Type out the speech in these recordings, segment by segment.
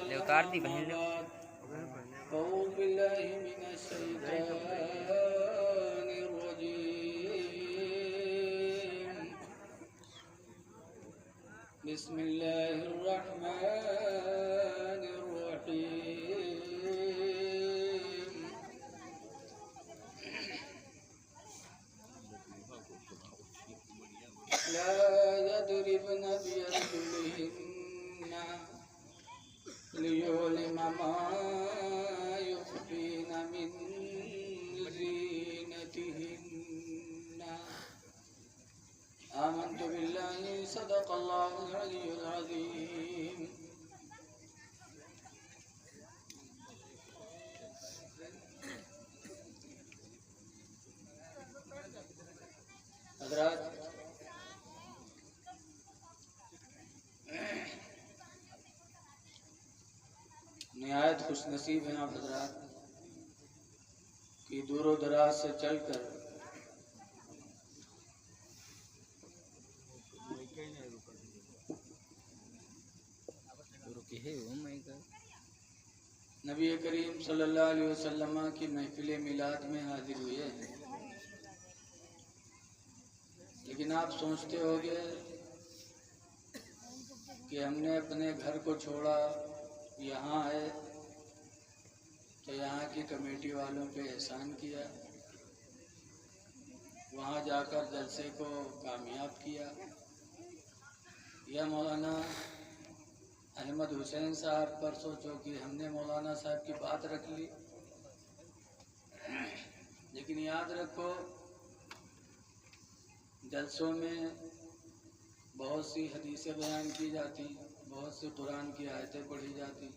ले उतार दी बहन ले। बिस्मिल्लाहिर्रहमानिर्रहीम। ला यद्रिबन बिअर्जुलिहिन्ना लियुलिमा मा युख्फीना मिन ज़ीनतिहिन्ना। आमन्तु बिल्लाहि सदक़ल्लाहुल अलियुल अज़ीम। हज़रात, निहायत खुशनसीब हैं आप हज़रात कि दूर दराज से चलकर नबी करीम सल्लल्लाहु अलैहि वसल्लम की महफिल मिलाद में हाजिर हुए हैं। लेकिन आप सोचते होंगे कि हमने अपने घर को छोड़ा, यहाँ है तो यहाँ की कमेटी वालों पे एहसान किया, वहाँ जाकर जलसे को कामयाब किया, या मौलाना अहमद हुसैन साहब पर सोचो कि हमने मौलाना साहब की बात रख ली। लेकिन याद रखो, जलसों में बहुत सी हदीसें बयान की जाती, बहुत सी कुरान की आयतें पढ़ी जाती,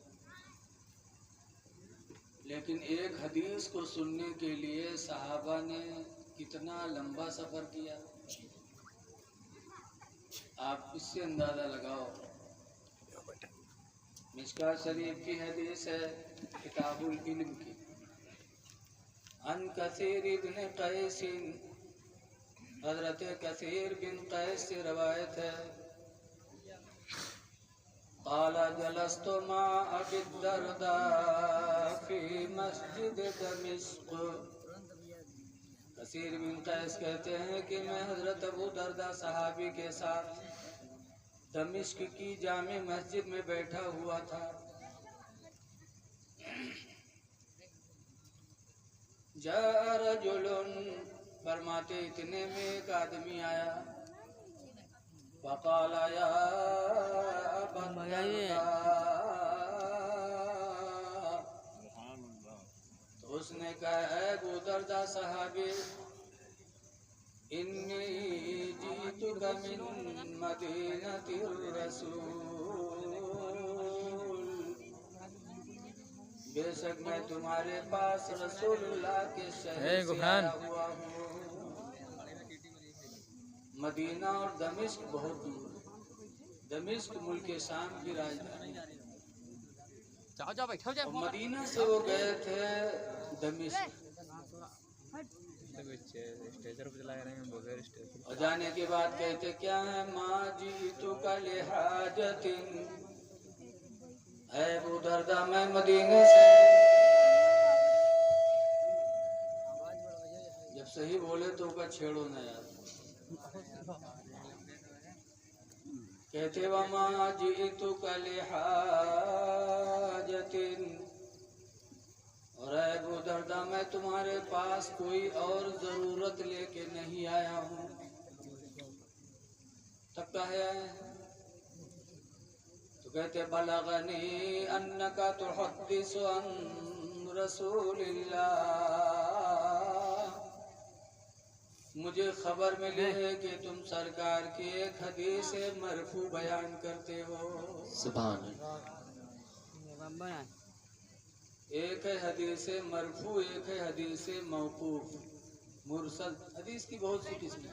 लेकिन एक हदीस को सुनने के लिए सहाबा ने कितना लंबा सफ़र किया, आप इससे अंदाज़ा लगाओ। मिशकात शरीफ की हदीस है, किताबुल इल्म की। अन कसीर इब्न कैस, हज़रत कसीर बिन कैस से रवायत है, क़ाला जलस्तु मा अबी दर्दा फी मस्जिद दमिश्क। कसीर बिन कैस कहते हैं कि मैं हज़रत अबू दर्दा सहाबी के साथ दमिश्क की जामे मस्जिद में बैठा हुआ था। जा रजुलन, फरमाते इतने में एक आदमी आया, फ़क़ाला या अबा दर्दा, तो उसने कहा है अबू दर्दा सहाबी, इन्नी जीतुका मिन मदीनतिर रसूल, बेशक मैं तुम्हारे पास रसूलुल्लाह के शहर से आया हुआ हूँ। मदीना और दमिश्क बहुत दूर है। दमिश्क मुल्क शाम की राजधानी, और मदीना से वो गए थे दमिश्क। और जाने के बाद कहते क्या है, माँ जीतुका लिहाजतिन, है अबू दर्दा मैं मदीने से। जब सही बोले तो का छेड़ो न यार। कहते वमा जीतुका लिहाजतिन, और अबू दर्दा मैं तुम्हारे पास कोई और जरूरत लेके नहीं आया हूँ। तब कहे तो कहते बलगनी अन्नका तुहद्दिसु अन रसूलिल्लाह, मुझे खबर मिली है कि तुम सरकार की एक हदीस मरफू बयान करते हो। सुभान अल्लाह। एक है हदीस मरफू, एक है हदीस मौकूफ, मुरसल। हदीस की बहुत सी किस्में।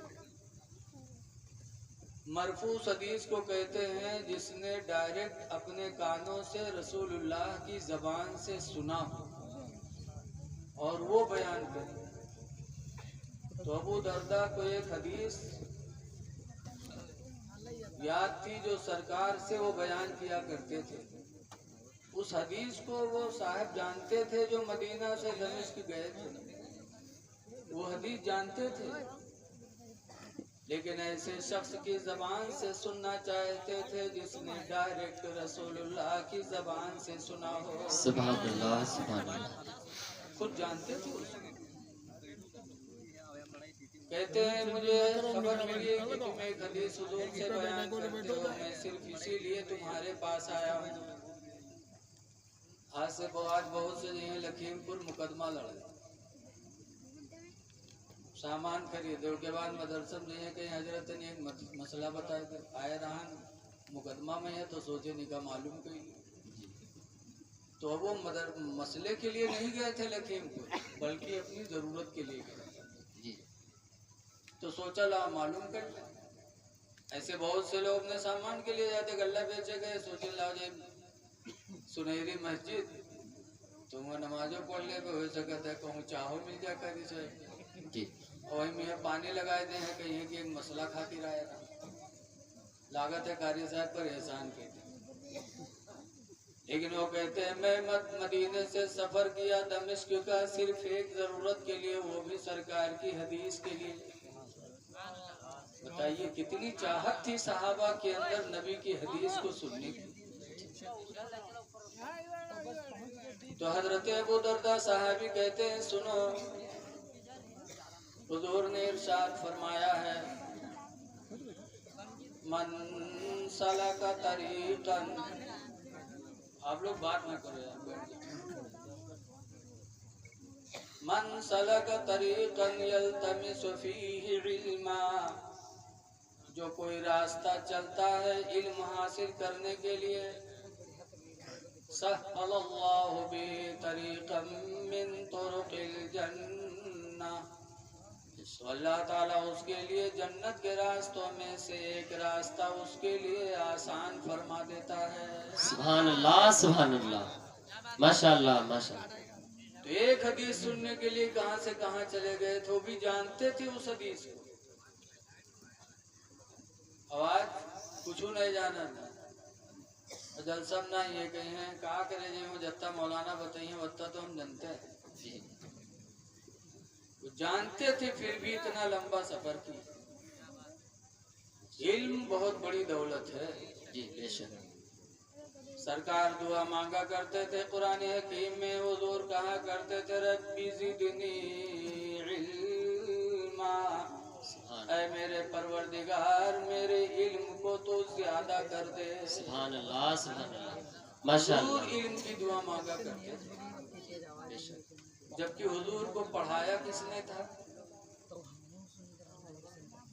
मरफू हदीस को कहते हैं जिसने डायरेक्ट अपने कानों से रसूलुल्लाह की ज़बान से सुना और वो बयान करे। तो अबू दर्दा को एक हदीस याद थी जो सरकार से वो बयान किया करते थे। उस हदीस को वो साहब जानते थे जो मदीना से दमिश्क गए थे, वो हदीस जानते थे, लेकिन ऐसे शख्स की जबान से सुनना चाहते थे जिसने डायरेक्ट रसूलुल्लाह की जबान से सुना हो। सुभान अल्लाह, सुभान अल्लाह। खुद जानते थे उसको। कहते हैं मुझे खबर मिली कि तुम एक हदीस हुजूर से बयान करते हो, मैं सिर्फ इसीलिए तुम्हारे पास आया हूँ। आज से बहुत से जो लखीमपुर मुकदमा लड़े, सामान खरीदे, उसके बाद मदरसम जो है कहीं हजरत ने एक मसला बताया थे, आया रहा मुकदमा में है तो सोचे निका मालूम कही। तो वो मसले के लिए नहीं गए थे लखीमपुर, बल्कि अपनी जरूरत के लिए गए। तो सोचा ला मालूम कर ले। ऐसे बहुत से लोग अपने सामान के लिए जाते, गल्ला बेचे गए, सोचे ला जे सुनहरी मस्जिद तुम नमाजों पढ़ ले हो सकता है, कहूँ चाहो मिल जा करी से और वही में पानी लगाए दे हैं कहीं कि एक मसला खातिर आया था, लागत है कारी साहब पर एहसान के। लेकिन वो कहते हैं मैं मदीने से सफर किया दमिश्क का सिर्फ एक जरूरत के लिए, वो भी सरकार की हदीस के लिए। बताइए कितनी चाहत थी सहाबा के अंदर नबी की हदीस को सुनने की। तो हजरत अबू दरदा साहबी कहते हैं सुनो, हुजूर ने इरशाद फरमाया है मन सलका तरीकन, आप लोग बात ना करो यार, मन सलका तरीकन यल्तमिसु फीहि इल्मा, जो कोई रास्ता चलता है इल्म हासिल करने के लिए, सहलल्लाहु बिही तरीक़न मिन तुरुक़िल जन्नह, तो अल्लाह ताला उसके लिए जन्नत के रास्तों में से एक रास्ता उसके लिए आसान फरमा देता है। सुभान अल्लाह, सुभान अल्लाह, माशाअल्लाह माशाअल्लाह। तो एक हदीस सुनने के लिए कहां से कहां चले गए थे, वो भी जानते थे उस हदीस को। आवाज कुछ नहीं जाना था, जलसम ना ये कहे हैं कहा करे जो जत्ता मौलाना बताइए वत्ता तो हम जानते हैं, वो जानते थे फिर भी इतना लंबा सफर की। इल्म बहुत बड़ी दौलत है जी, बेशक। सरकार दुआ मांगा करते थे, कुरान हकीम में हुजूर कहा करते थे रब्बी ज़िदनी इल्मा, ऐ मेरे परवरदिगार मेरे इल्म को तो ज्यादा कर दे। सुभान अल्लाह, सुभान अल्लाह, माशाअल्लाह। इल्म की दुआ मांगा करते थे, जबकि हुजूर को पढ़ाया किसने था?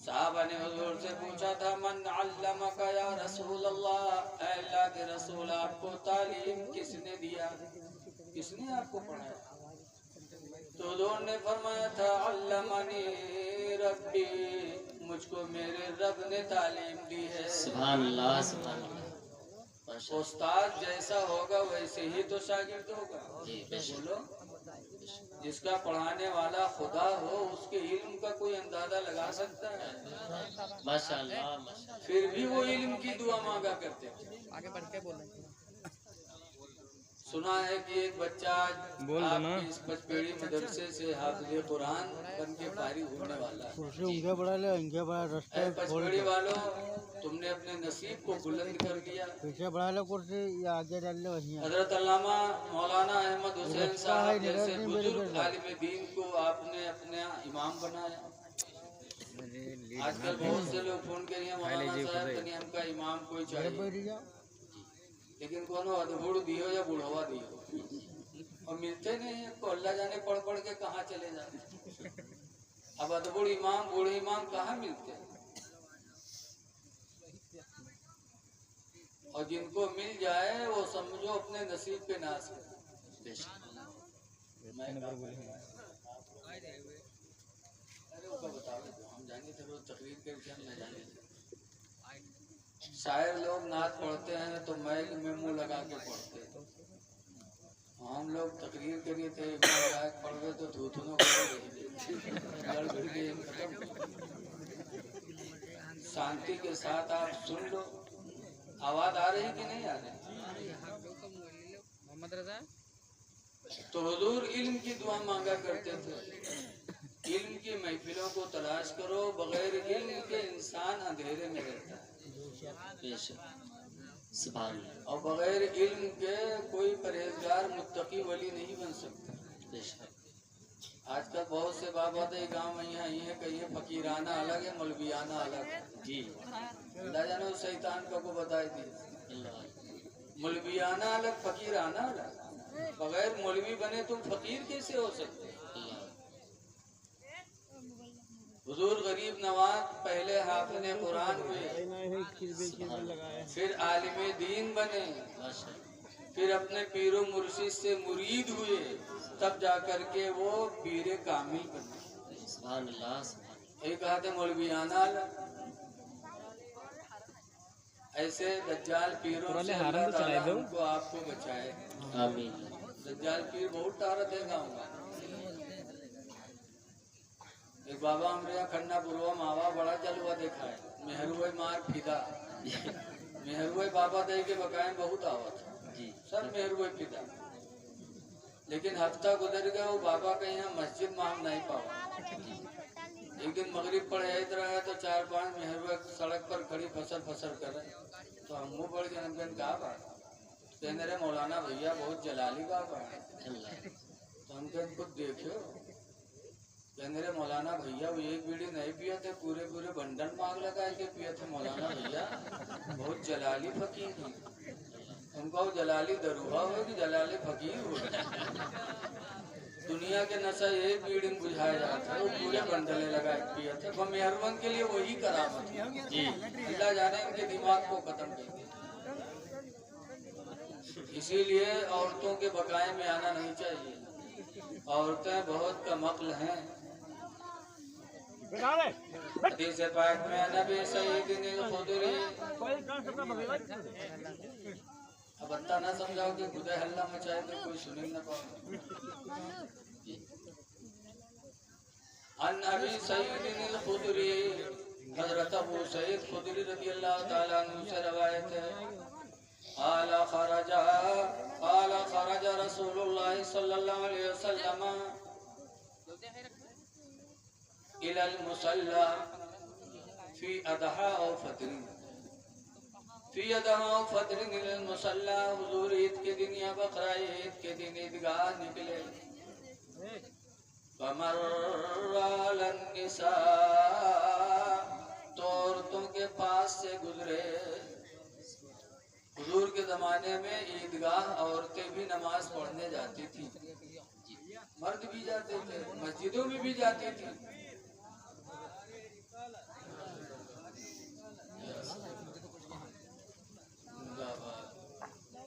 साहबा ने हुजूर से पूछा था मन अल्लमका या रसूल अल्लाह, अल्लाह के रसूल आपको तालीम किसने दिया, किसने आपको पढ़ाया? तो हुजूर ने फरमाया था अल्लमनी रब्बी, मुझको मेरे रब ने तालीम दी है। सुभान अल्लाह, सुभान अल्लाह। उस्ताद जैसा होगा वैसे ही तो शागिर्द होगा। जी, बोलो, जिसका पढ़ाने वाला खुदा हो उसके इल्म का कोई अंदाजा लगा सकता है? माशाअल्लाह माशाअल्लाह। फिर भी वो इल्म की दुआ मांगा करते थे। आगे बढ़ के बोलें। सुना है कि एक बच्चा आपकी इस पचपेड़ी मदरसे से हाफिज़ कुरान बन के फारिग होने वाला है। पचपेड़ी वालों, तुमने अपने नसीब को बुलंद कर दिया। हजरत अल्लामा मौलाना अहमद हुसैन साहब जैसे बुजुर्ग आलिम दीन को आपने अपना इमाम बनाया। आजकल बहुत से लोग फोन करिए मौलाना साहब तनी हमका इमाम कोई चाहिए, लेकिन कोनो अधबुड़ दियो या बुढ़वा दियो और मिलते नहीं है, तो अल्लाह जाने पढ़ पढ़ के कहाँ चले जाते। अब अधबुड़ इमाम बूढ़े इमाम कहाँ मिलते हैं, और जिनको मिल जाए वो समझो अपने नसीब पे नाज कर। हम जाने थे रोज तकरीर करके हम न जाने थे। शायर लोग नात पढ़ते हैं तो मैल में मुंह लगा के पढ़ते हैं, हम लोग तकरीर करिए थे पढ़ गए तो धूतनों खत्म। शांति के साथ आप सुन लो। आवाज आ रही कि नहीं आ रही? तो हुजूर इल्म की दुआ मांगा करते थे। इल्म की महफिलों को तलाश करो, बगैर इल्म के इंसान अंधेरे में रहता है। बेशक सुभान अल्लाह। और बगैर इल्म के कोई परहेजगार मुत्तकी वली नहीं बन सकता। बेशक आजकल बहुत से बाबा दे गाँव में यहाँ ये कहिए फकीराना अलग है, मौलवियाना अलग है। जी अल्लाह जाने उस शैतान को बताई दी। अल्लाह मौलवियाना अलग, फकीराना अलग। बगैर मौलवी बने तुम फकीर कैसे हो सकते? अल्लाह हुजूर गरीब नवाज पहले हाफिज़ कुरान हुए, फिर आलिम दीन बने, माशाअल्लाह फिर अपने पीरो मुर्शिद से मुरीद हुए, तब जाकर के वो पीरे कामिल बने। सुभान अल्लाह सुभान एक आते मौलवियाना अलग। ऐसे दज्जाल पीरों से अल्लाह ताला हमको आपको बचाए। अल्लाह आमीन दज्जाल पीर बहुत तारत है गाँव में। एक बाबा हमारे यहाँ खन्ना पुरवा मावा बड़ा जलवा देखा है। मेहरुए मार फिदा मेहरुए बाबा दे के बकाए बहुत आवत जी सब मेहरुए फिदा। लेकिन हफ्ता गुजर गया, वो बाबा के यहाँ मस्जिद में हम नहीं पावा। एक दिन मगरिब पढ़े रहा तो 4-5 मेहरुए सड़क पर खड़ी फसर कर रहे। तो हम मुँह पड़ गए, हमने कहा बात कहने रहे मौलाना भैया बहुत जलाली बाबा है। अल्लाह तो हम कहें खुद देखो। कहने रहे मौलाना भैया वो एक बीड़ी नहीं पिया थे, पूरे बंडल मांग लगा के पिया थे मौलाना भैया, बहुत जलाली फकीर है। उनको जलाली दरुहा हो कि जलाली फकीर हो? दुनिया के नशा एक बीड़ी में बुझाया जाता है, वो पूरे बंडले लगा के पिया थे। वो मेहरबान के लिए वही करामत है। जी अल्लाह जाने उनके दिमाग को खत्म कर दिया। इसीलिए औरतों के बकाए में आना नहीं चाहिए। औरतें बहुत कम अक्ल हैं। हदीस पाक में नबी सय्यदना खुदरी। अब अत्ता ना समझाओ कि खुदा हल्ला मचाए तो कोई सुन ही ना पाए। अन अबी सय्यदना खुदरी हजरत अबू सईद खुदरी रज़ियल्लाहु ताला अन्हु से रवायत है। आला खरजा रसूलुल्लाह सल्लल्लाहु अलैहि वसल्लम इलल मुसल्ला फी अदहा और फतरिन इलल मुसल्ला। हुजूर ईद के दिन या बकरा ईद के दिन ईदगाह निकले। फमर्रल निसा तो औरतों के पास से गुजरे। हुजूर के जमाने में ईदगाह औरतें भी नमाज पढ़ने जाती थी, मर्द भी जाते थे, मस्जिदों में भी जाती थी।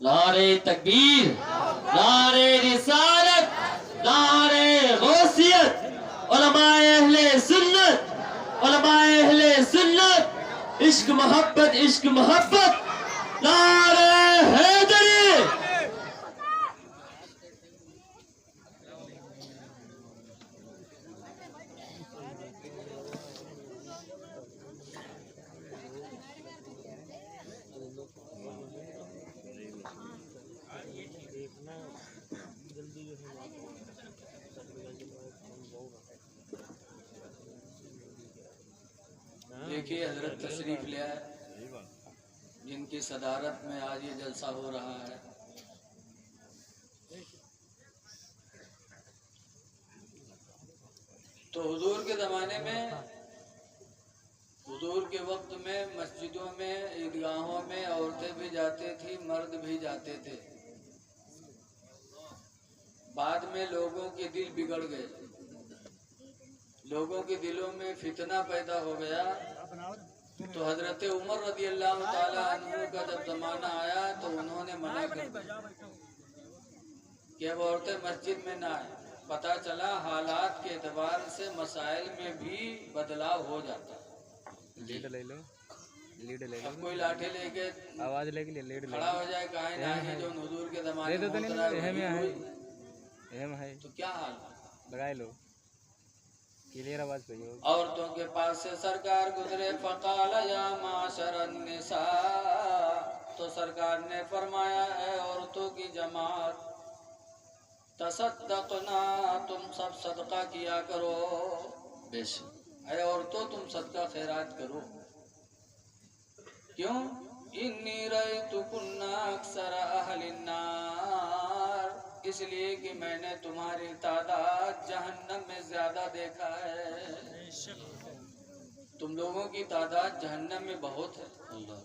नारे तकबीर, नारे रिसालत, नारे गौसियत, उलमाए अहले सुन्नत, इश्क मोहब्बत, नारे हैदरी। देखिए हजरत तशरीफ ले आए, जिनकी सदारत में आज ये जलसा हो रहा है। तो हुजूर के ज़माने में, हुजूर के वक्त में मस्जिदों में, ईदगाहों में औरतें भी जाती थी, मर्द भी जाते थे। बाद में लोगों के दिल बिगड़ गए, लोगों के दिलों में फितना पैदा हो गया। तो हजरत उमर रज़ियल्लाहु ताला अन्हु का जब जमाना आया तो उन्होंने मना कर दिया कि अब औरतें मस्जिद में ना आए। पता चला हालात के एतबार से मसाइल में भी बदलाव हो जाता है। लीड ले लो, अब कोई लाठी लेके आवाज लेके लीड खड़ा हो जाए, कहा ना जो हुजूर के जमाने में होता है, है तो क्या हाल? लगाए लो। क्लियर आवाज कहियो। औरतों के पास से सरकार गुजरे, फकाल या माशरन निसा, तो सरकार ने फरमाया है औरतों की जमात, तसद्दक़ना, तुम सब सदका किया करो। बेशक अरे औरतों तुम सदका खैरात करो। क्यों? इन्नी रअयतुकुन्ना अक्सर अहलिन नार, इसलिए कि मैंने तुम्हारी तादाद जहन्नम में ज्यादा देखा है। तुम लोगों की तादाद जहन्नम में बहुत है। अल्लाह।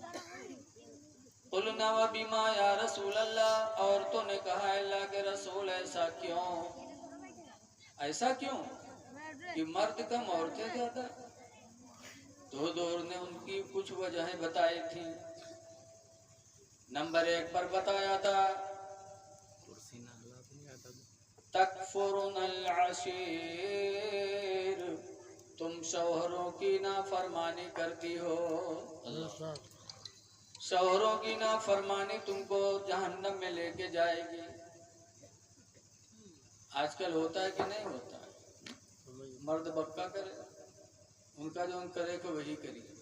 कुलना व बीमा या रसूल अल्लाह, औरतों ने कहा अल्लाह के रसूल ऐसा क्यों? ऐसा क्यों कि मर्द कम औरतें ज्यादा? तो दौर ने उनकी कुछ वजहें बताई थी। नंबर 1 पर बताया था तकफुरुनल अशीर, तुम शौहरों की नाफरमानी करती हो। शौहरों की नाफरमानी तुमको जहन्नम में लेके जाएगी। आजकल होता है कि नहीं होता है? मर्द बक्का करे, उनका जो करे को वही करिए।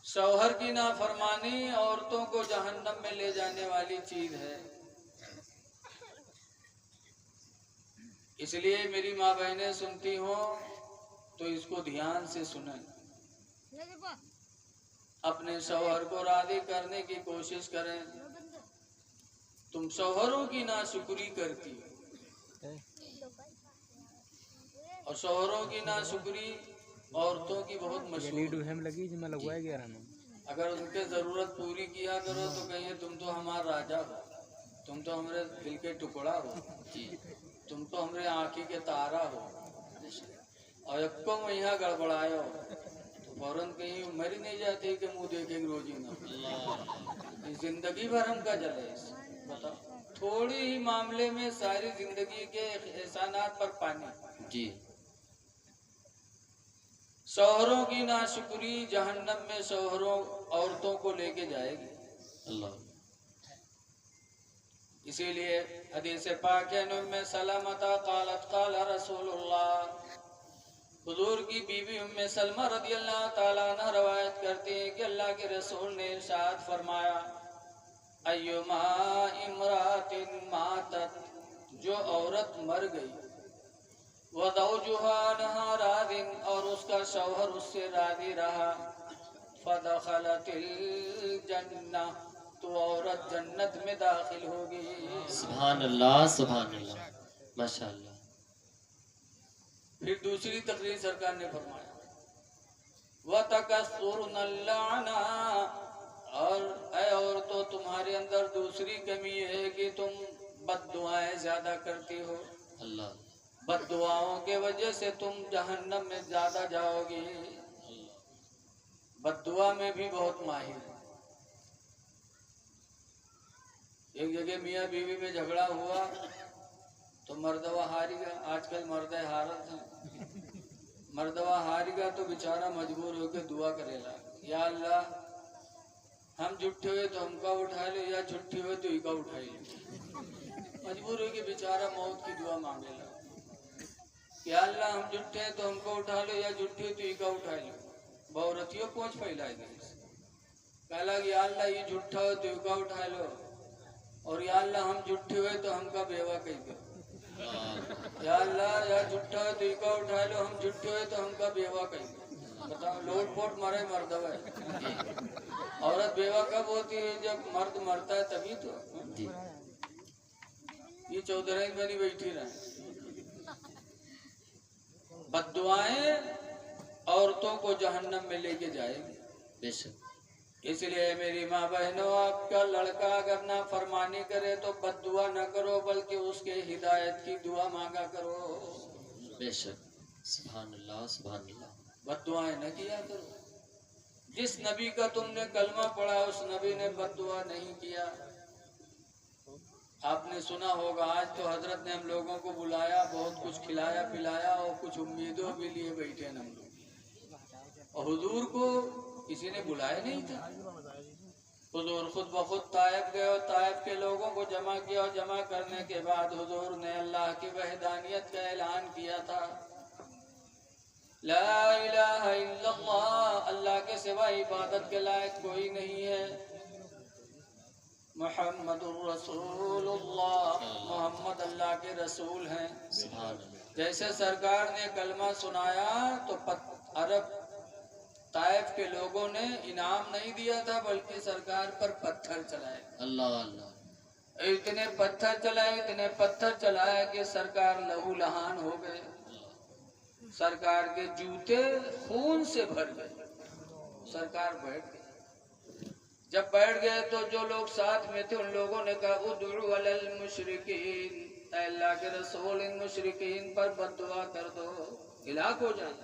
शौहर की नाफरमानी औरतों को जहन्नम में ले जाने वाली चीज है। इसलिए मेरी माँ बहनें सुनती हो तो इसको ध्यान से सुनें। अपने शौहर को राजी करने की कोशिश करें। तुम शौहरों की नाशुक्री करती हो, और शौहरों की नाशुक्री औरतों की बहुत मशहूर है। अगर उनके जरूरत पूरी किया करो तो कहिए तुम तो हमारा राजा हो, तुम तो हमारे दिल के टुकड़ा हो, तुम तो हमारे आँखी के तारा हो, और एक मैया गड़बड़ायो तो फौरन कहीं मर ही नहीं जाती कि मुंह देखेंगे रोजी ना। जिंदगी भर हम का जले। बताओ, थोड़ी ही मामले में सारी जिंदगी के एहसानात पर पानी। जी। शौहरों की नाशुक्री जहन्नम में शौहरों औरतों को लेके जाएगी। अल्लाह। इसीलिए हदीस पाक है उम्मे सलमता क़ालत क़ाल रसूलुल्लाह, हुजूर की बीवी उम्मे सलमा रदियल्लाहु ताला अन्हा रवायत करती है कि अल्लाह के रसूल ने इरशाद फरमाया, अय्युमा इमरातिन मातत, जो औरत मर गई, वज़ौजुहा अन्हा रादिन, और उसका शौहर उससे राजी रहा, फदखलतिल जन्नह, तो औरत जन्नत में दाखिल होगी। सुभान अल्लाह, सुभान अल्लाह, माशाअल्लाह। फिर दूसरी तकरीर सरकार ने फरमाया, वतकस्सुरनल लाना, और ऐ औरतों तुम्हारे अंदर दूसरी कमी है कि तुम बद्दुआएं ज्यादा करती हो। अल्लाह। बद्दुआओं के वजह से तुम जहन्नम में ज्यादा जाओगी। बद्दुआ में भी बहुत माहिर है। एक जगह मियाँ बीवी में झगड़ा हुआ तो मर्दवा हारी गया। आजकल मर्द हारत है। मर्दवा हारी गया तो बेचारा मजबूर होकर दुआ करेला, या अल्लाह हम झूठे हुए तो हमका उठा लो, या झूठी हुए तो इका उठाई लो। मजबूर होकर बेचारा मौत की दुआ मांगेला, या अल्लाह हम झूठे हैं तो हमको उठा लो, या झूठी हुई तो इका उठा लो। बहुरतियों पहुंच फैलाएगी। कहला या अल्लाह ये झूठा हो तो इका उठा लो, और या अल्लाह हम झूठे हुए तो हमका बेवा कही दो। या अल्लाह या झूठा हो तो इका उठा लो, हम झूठे हुए तो हमका बेवा कही दो। बताओ, लोट पोट मरे मर्दवा है। औरत बेवा कब होती है? जब मर्द मरता है तभी तो। ये चौधरी बनी बैठी रहे। बद्दुआएं औरतों को जहन्नम में लेके जाएगी। बेशक। इसलिए मेरी माँ बहनों, आपका लड़का अगर ना फरमानी करे तो बद्दुआ न करो, बल्कि उसके हिदायत की दुआ मांगा करो। बेशक। सुभान अल्लाह, सुभान अल्लाह। बद्दुआएं न किया करो। जिस नबी का तुमने कलमा पढ़ा उस नबी ने बद्दुआ नहीं किया। आपने सुना होगा, आज तो हजरत ने हम लोगों को बुलाया, बहुत कुछ खिलाया पिलाया, और कुछ उम्मीदों भी लिए बैठे हैं हम लोग। और हुजूर को किसी ने बुलाया नहीं था। हुजूर खुद ब खुद ताइफ गए और ताइफ के लोगों को जमा किया और जमा करने के बाद हुजूर ने अल्लाह की वहदानियत का ऐलान किया था। ला इलाहा इल्लल्लाह, अल्लाह के सिवा इबादत के लायक कोई नहीं है। मुहम्मदुर रसूलुल्लाह, मोहम्मद अल्लाह के रसूल हैं। जैसे सरकार ने कलमा सुनाया तो अरब ताइफ के लोगों ने इनाम नहीं दिया था, बल्कि सरकार पर पत्थर चलाए। अल्लाह अल्लाह। इतने पत्थर चलाए कि सरकार लहू लहान हो गए। सरकार के जूते खून से भर गए। सरकार बैठ गए। जब बैठ गए तो जो लोग साथ में थे उन लोगों ने कहा उदउ अलल मुशरिकीन, अल्लाह के रसूल इन मुशरिकीन पर बद्दुआ कर दो, हिलाक हो जाए।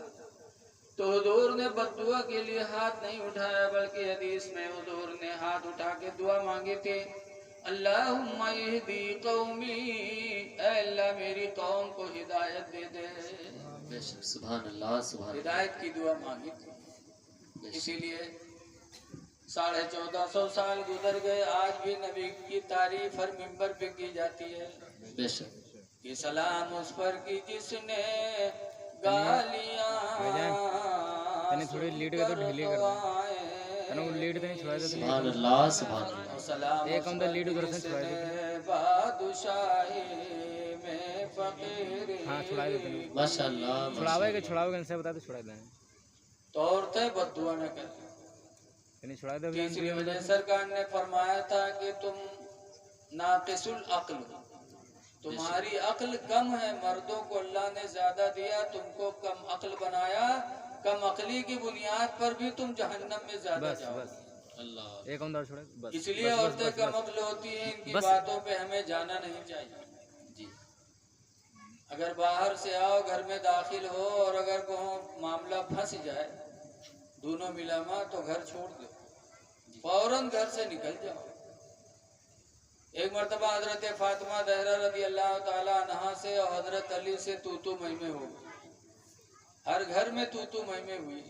तो हुजूर ने बद्दुआ के लिए हाथ नहीं उठाया, बल्कि हदीस में हुजूर ने हाथ उठा के दुआ मांगी थी, अल्लाहुम्मा यहदी कौमी, अल्लाह मेरी कौम को हिदायत दे दे। सुभान अल्लाह, सुभान। हिदायत की दुआ मांगी थी। इसीलिए 1450 साल गुजर गए, आज भी नबी की तारीफ हर मिंबर पे की जाती है। बेशक। कि सलाम उस पर की जिसने गालियां थोड़ी लीड का तो ढीली कर दे, लीड तो नहीं छोड़ा दे। सुभान अल्लाह, सुभान अल्लाह। सलाम एक हम तो लीड उधर से छोड़ा दे, बादशाही में फकीर। हाँ छुड़ा देते हैं माशाअल्लाह। छुड़ावे के इनसे बता दे, छुड़ा दें तो औरतें बद्दुआ न करें। छुड़ा दे। तीसरी वजह सरकार ने फरमाया था कि तुम नाकिसुल अक्ल, तुम्हारी अक्ल कम है। मर्दों को अल्लाह ने ज्यादा दिया, तुमको कम अक्ल बनाया। कम अक्ली की बुनियाद पर भी तुम जहन्नम में ज्यादा जाओ। अल्लाह। एक हम छोड़े बस। इसलिए औरतें कम अक्ल होती हैं, इनकी बातों पे हमें जाना नहीं चाहिए जी। अगर बाहर से आओ, घर में दाखिल हो और अगर कहो मामला फंस जाए दोनों मिलामा, तो घर छोड़ दो, फौरन घर से निकल जाओ। एक मर्तबा हजरत फातिमा ज़हरा रज़ी अल्लाह ताला अन्हा से और हजरत अली से तू महिमे हो गई। हर घर में तू महिमे हुई।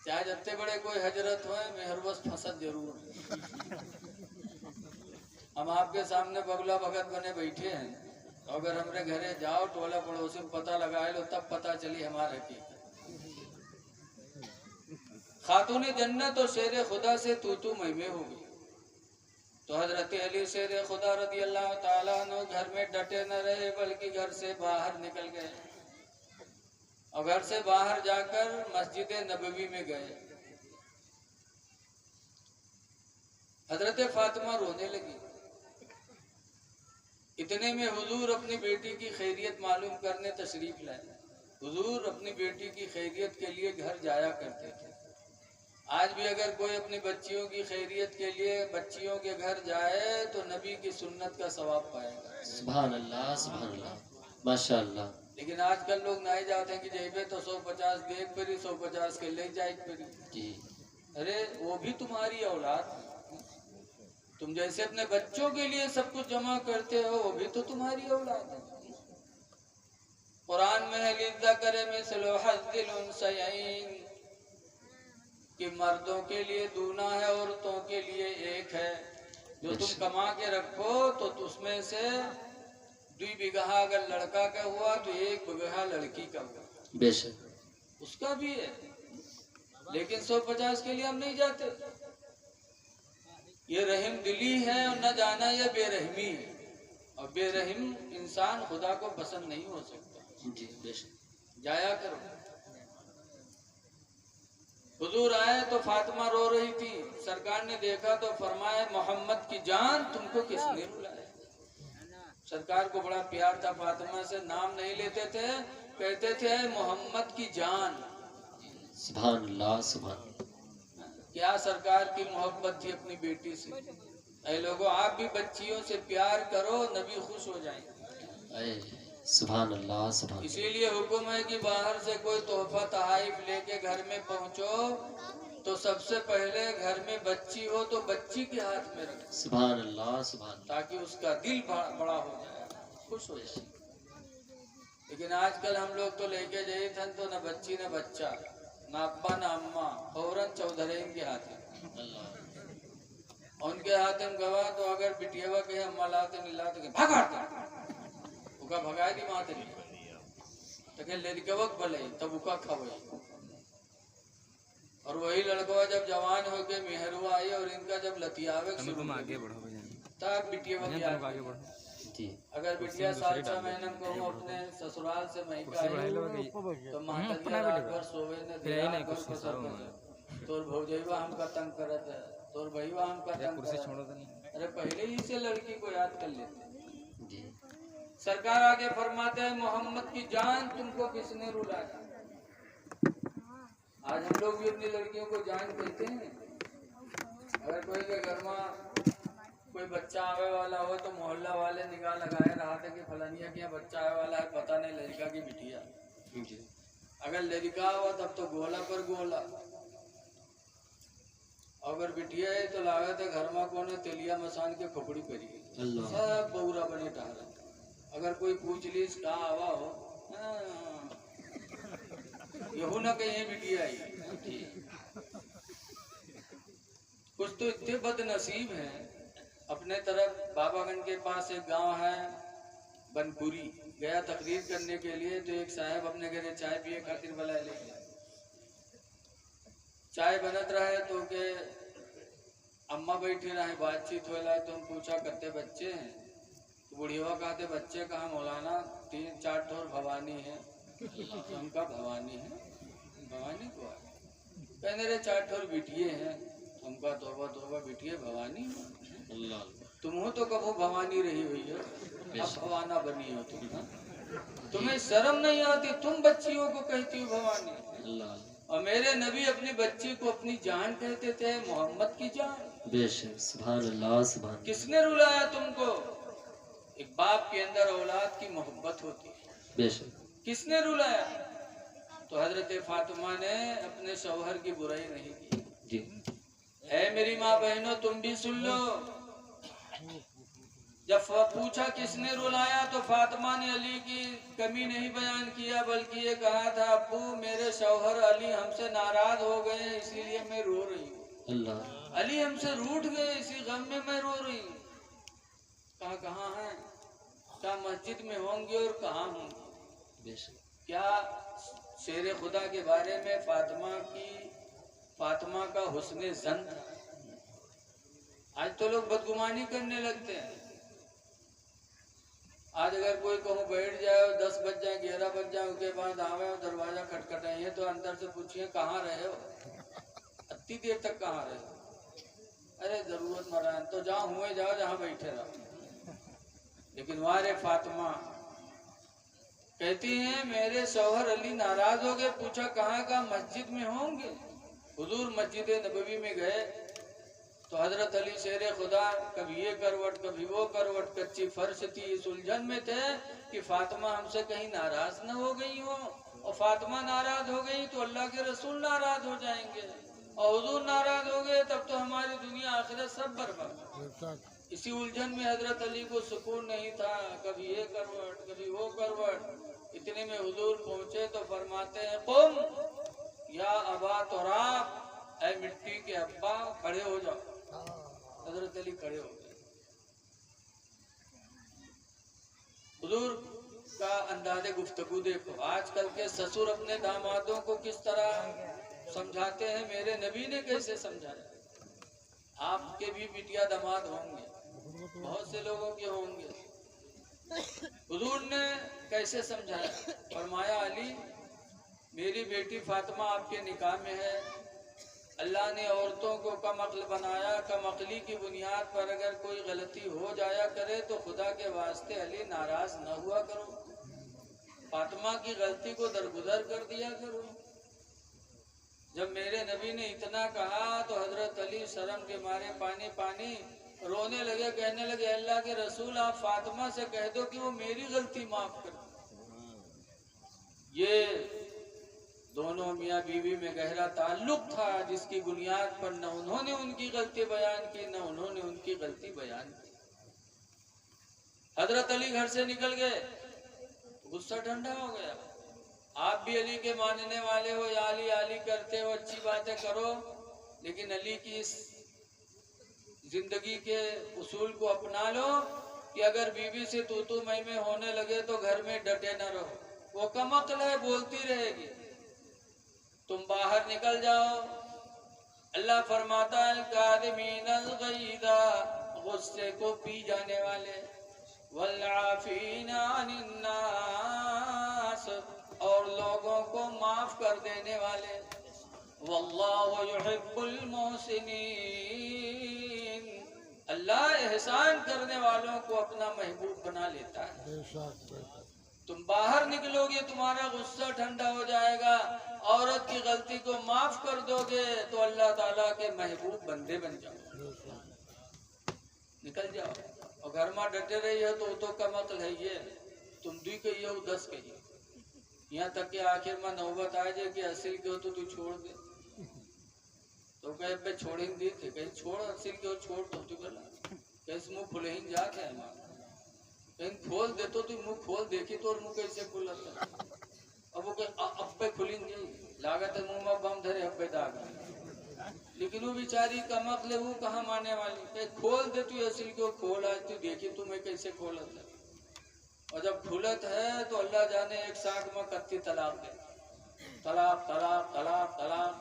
चाहे जत्ते बड़े कोई हजरत हो, मेहरबस फसद जरूर। हम आपके सामने बगला भगत बने बैठे हैं, अगर हमरे घरे जाओ टोला पड़ोसी में पता लगाए लो, तब पता चली हमारे की खातून जन्नत और शेर खुदा से तू महिमे हो गई। तो हजरत अली शेर खुदा रज़ी अल्लाह ताला अन्हु घर में डटे न रहे, बल्कि घर से बाहर निकल गए और घर से बाहर जाकर मस्जिद नबवी में गए। हजरत फातिमा रोने लगी। इतने में हुजूर अपनी बेटी की खैरियत मालूम करने तशरीफ लाए। हुजूर अपनी बेटी की खैरियत के लिए घर जाया करते थे। आज भी अगर कोई अपनी बच्चियों की खैरियत के लिए बच्चियों के घर जाए तो नबी की सुन्नत का सवाब पाएगा। सुभान अल्लाह, सुभान अल्लाह, माशाअल्लाह। लेकिन आजकल लोग नहीं जाते हैं कि जेबे तो 150 देख परी, 150 के ले जाए परी जी। अरे वो भी तुम्हारी औलाद। तुम जैसे अपने बच्चों के लिए सब कुछ जमा करते हो, वो भी तो तुम्हारी औलाद है। कुरान में लिज़्ज़कर मिस्लु हज़्ज़िल उन्सयैन कि मर्दों के लिए दूना है, औरतों के लिए एक है। जो तुम कमा के रखो तो उसमें से 2 बीघा अगर लड़का का हुआ तो 1 बीघा लड़की का हुआ, बेशक उसका भी है। लेकिन 150 के लिए हम नहीं जाते। ये रहम दिली है और न जाना ये बेरहमी है, और बेरहम इंसान खुदा को पसंद नहीं हो सकता जी। बेशक जाया करो। हुजूर आए तो फातिमा रो रही थी। सरकार ने देखा तो फरमाया मोहम्मद की जान तुमको किसने रुलाया। सरकार को बड़ा प्यार था फातिमा से, नाम नहीं लेते थे, कहते थे मोहम्मद की जान। सुभान अल्लाह, सुभान। क्या सरकार की मोहब्बत थी अपनी बेटी से। ऐ लोगों, आप भी बच्चियों से प्यार करो, नबी खुश हो जाएंगे। सुभान अल्लाह, सुभान। इसीलिए हुक्म है कि बाहर से कोई तोहफा तहाइफ लेके घर में पहुंचो तो सबसे पहले घर में बच्ची हो तो बच्ची के हाथ में रखो। सुभान अल्लाह, सुभान। ताकि उसका दिल बड़ा हो जाए, खुश हो जाए। लेकिन आजकल हम लोग तो लेके जाए थे तो न बच्ची न बच्चा, ना अब्बा ना अम्मा, फौरन चौधरी के हाथ में। अल्लाह उनके हाथ में गवा तो अगर बिटियावा के अम्मा लाते नहीं लाते भागा उका भगाए दी माते तो के लड़कवक भले तब उका खवे। और वही लड़कवा जब जवान हो के मेहरुआ आई और इनका जब लतियावे तुम तुम आगे बढ़ो भैया, तब बिटियावा की तुम आगे बढ़ो। जी अगर बिटिया साल 6 महीने को अपने ससुराल से मई का आई तो माता रात भर सोवे न फिर यही नहीं दिया कुछ सारो तोर भौजैवा हमका तंग करत है, तोर भईवा हमका तंग कुर्सी करत छोड़ो है। तो नहीं। अरे पहले ही से लड़की को याद कर लेते। जी सरकार आगे फरमाते हैं मोहम्मद की जान तुमको किसने रुलाया। आज हम लोग भी अपनी लड़कियों को जान कहते हैं। अगर कोई के घर में कोई बच्चा आवे वाला हो तो मोहल्ला वाले निगाह लगाए रहा था कि फलानिया के यहाँ बच्चा आवे वाला है, पता नहीं लड़का की बिटिया। जी अगर लड़का हुआ तब तो गोला पर गोला, अगर बिटिया है तो लागत है घर में कोने तेलिया मसान के खोपड़ी करी अल्लाह सब बौरा बने टहरा। अगर कोई पूछ लीस कहाँ आवा हो, यहू ना कहीं बिटिया आई। कुछ तो इतने बदनसीब हैं। अपने तरफ बाबागंज के पास एक गांव है बनपुरी, गया तकरीर करने के लिए तो एक साहब अपने घरे चाय पिए खातिर बुलाए ले गया। चाय बनत रहे तो के अम्मा बैठी रहे, बातचीत हो रहा है तो हम पूछा करते बच्चे हैं तो बुढ़िया कहते बच्चे कहाँ मौलाना 3-4 ठोर भवानी है। तो उनका भवानी है, भवानी को है कहने रे 4 ठोर बिटिए हैं। उनका तोबा तोबा बिटिए भवानी है। अल्लाह तुम हो तो कबो भवानी रही हुई हो, अब भवाना बनी हो तुम। तुम्हें शर्म नहीं आती, तुम बच्चियों को कहती हो भवानी। अल्लाह और मेरे नबी अपनी बच्ची को अपनी जान कहते थे, मोहम्मद की जान। बेशक सुभान अल्लाह सुभान किसने रुलाया तुमको? एक बाप के अंदर औलाद की मोहब्बत होती है, बेशक किसने रुलाया? तो हजरत फातिमा ने अपने शौहर की बुराई नहीं की। जी ऐ मेरी माँ बहनों तुम भी सुन लो। जब पूछा किसने रुलाया तो फातिमा ने अली की कमी नहीं बयान किया, बल्कि ये कहा था अब्बू मेरे शौहर अली हमसे नाराज हो गए इसीलिए मैं रो रही हूँ। अल्लाह अली हमसे रूठ गए इसी गम में मैं रो रही हूँ। कहाँ है? क्या मस्जिद में होंगे और कहाँ होंगे? बेशक क्या शेर खुदा के बारे में फातिमा का हुस्ने ज़न था। आज तो लोग बदगुमानी करने लगते हैं। आज अगर कोई कहूँ बैठ जाए और 10 बज जाए 11 बज जाए उसके बाद आवे और दरवाजा खटखटाइए तो अंदर से पूछिए कहाँ रहे हो, इतनी देर तक कहाँ रहे हो? अरे जरूरत मरा तो जहाँ हुए जाओ जहाँ बैठे रहो। लेकिन वारे फातिमा कहती हैं मेरे शौहर अली नाराज हो गए, पूछा कहाँ का? मस्जिद में होंगे। हुजूर मस्जिद नबवी में गए तो हजरत अली शेर खुदा कभी ये करवट कभी वो करवट, कच्ची फर्श थी, इस उलझन में थे कि फातिमा हमसे कहीं नाराज न हो गई हो, और फातिमा नाराज हो गई तो अल्लाह के रसूल नाराज हो जाएंगे, और हुजूर नाराज हो गए तब तो हमारी दुनिया आखिरत सब बर्बाद। इसी उलझन में हजरत अली को सुकून नहीं था, कभी ये करवट कभी वो करवट। इतने में हुजूर पहुंचे तो फरमाते हैं कुम या अबा तुराब, ऐ मिट्टी के अब्बा खड़े हो जाओ। हजरत अली खड़े हो गए। हुजूर का अंदाजे गुफ्तगू देखो। आजकल के ससुर अपने दामादों को किस तरह समझाते हैं, मेरे नबी ने कैसे समझाया। आपके भी बिटिया दामाद होंगे, बहुत से लोगों के होंगे। हुजूर ने कैसे समझाया? फरमाया अली मेरी बेटी फातिमा आपके निकाह में है। अल्लाह ने औरतों को कम अक्ल बनाया, कम अक्ली की बुनियाद पर अगर कोई गलती हो जाया करे तो खुदा के वास्ते अली नाराज न हुआ करो, फातिमा की गलती को दरगुजर कर दिया करो। जब मेरे नबी ने इतना कहा तो हजरत अली शर्म के मारे पानी पानी रोने लगे, कहने लगे अल्लाह के रसूल आप फातिमा से कह दो कि वो मेरी गलती माफ कर। ये दोनों मियाँ बीवी में गहरा ताल्लुक था जिसकी बुनियाद पर न उन्होंने उनकी गलती बयान की न उन्होंने उनकी गलती बयान की। हजरत अली घर से निकल गए, गुस्सा ठंडा हो गया। आप भी अली के मानने वाले हो, या अली अली करते हो, अच्छी बातें करो, लेकिन अली की इस जिंदगी के उसूल को अपना लो कि अगर बीवी से तू मैं होने लगे तो घर में डटे न रहो। वो कमअक्ल है, बोलती रहेगी, तुम बाहर निकल जाओ। अल्लाह फरमाता है काज़िमीनल गैज़ा, गुस्से को पी जाने वाले, वल आफ़ीना अनिन नास, और लोगों को माफ कर देने वाले, वल्लाहु युहिब्बुल मुहसिनीन, अल्लाह एहसान करने वालों को अपना महबूब बना लेता है। तुम बाहर निकलोगे, तुम्हारा गुस्सा ठंडा हो जाएगा, औरत की गलती को माफ कर दोगे तो अल्लाह ताला के महबूब बंदे बन जाओ। निकल जाओ, और घर में डटे रही हो तो कम अक्ल है ये, तुम 2 कहिए हो 10 कहिए, यहाँ तक कि आखिर में नौबत आ जाए कि असिल के हो तो तू छोड़ दे, तो कहे पे छोड़ेंगे थे, कहीं छोड़ असिल के हो छोड़ तो बोला कैसे मुँह खुले ही जाते हैं, कहीं खोल दे तो तू मुँह खोल देखी तो, और मुँह कैसे खुला था, अब वो अब पे खुलेंगे, लागत है मुँह में बम धरे अब पे दाग, लेकिन वो बेचारी कमअक्ल, वो कहाँ मानने वाली, कहीं खोल दे तू असिल के हो, खोल आज तू देखी तू मैं कैसे खोलत है, और जब खुलत है तो अल्लाह जाने एक साथ में कत्ती तलाक दे, तलाक तलाक तलाक तलाक।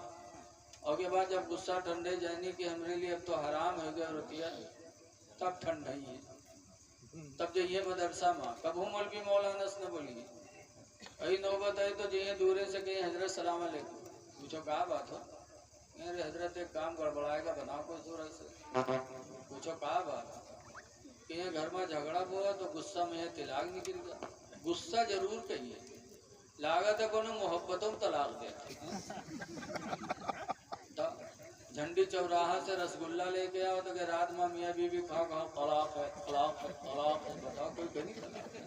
और के बाद जब गुस्सा ठंडे जाने की हमारे लिए अब तो हराम हो गया रुपया, तब ठंड नहीं है, तब जाइए मदरसा में, कब हूँ मौलवी मौलाना ने बोली अभी नौबत आई तो जाइए दूरे से कहीं हजरत सलाम अलैकुम, पूछो क्या बात हो, अरे हजरत एक काम गड़बड़ाएगा बनाओ कोई सूरत से, पूछो क्या बात, कि घर में झगड़ा हुआ तो गुस्सा में तिलाक निकल गया, गुस्सा जरूर कहिए, लागत है कोनो मोहब्बतों में तलाक दे, झंडी चौराहा से रसगुल्ला लेके आओ तो कि रात में मियाँ बीवी खाओ खाओ तलाक है तलाक है तलाक है, बताओ कोई कहीं तलाक है,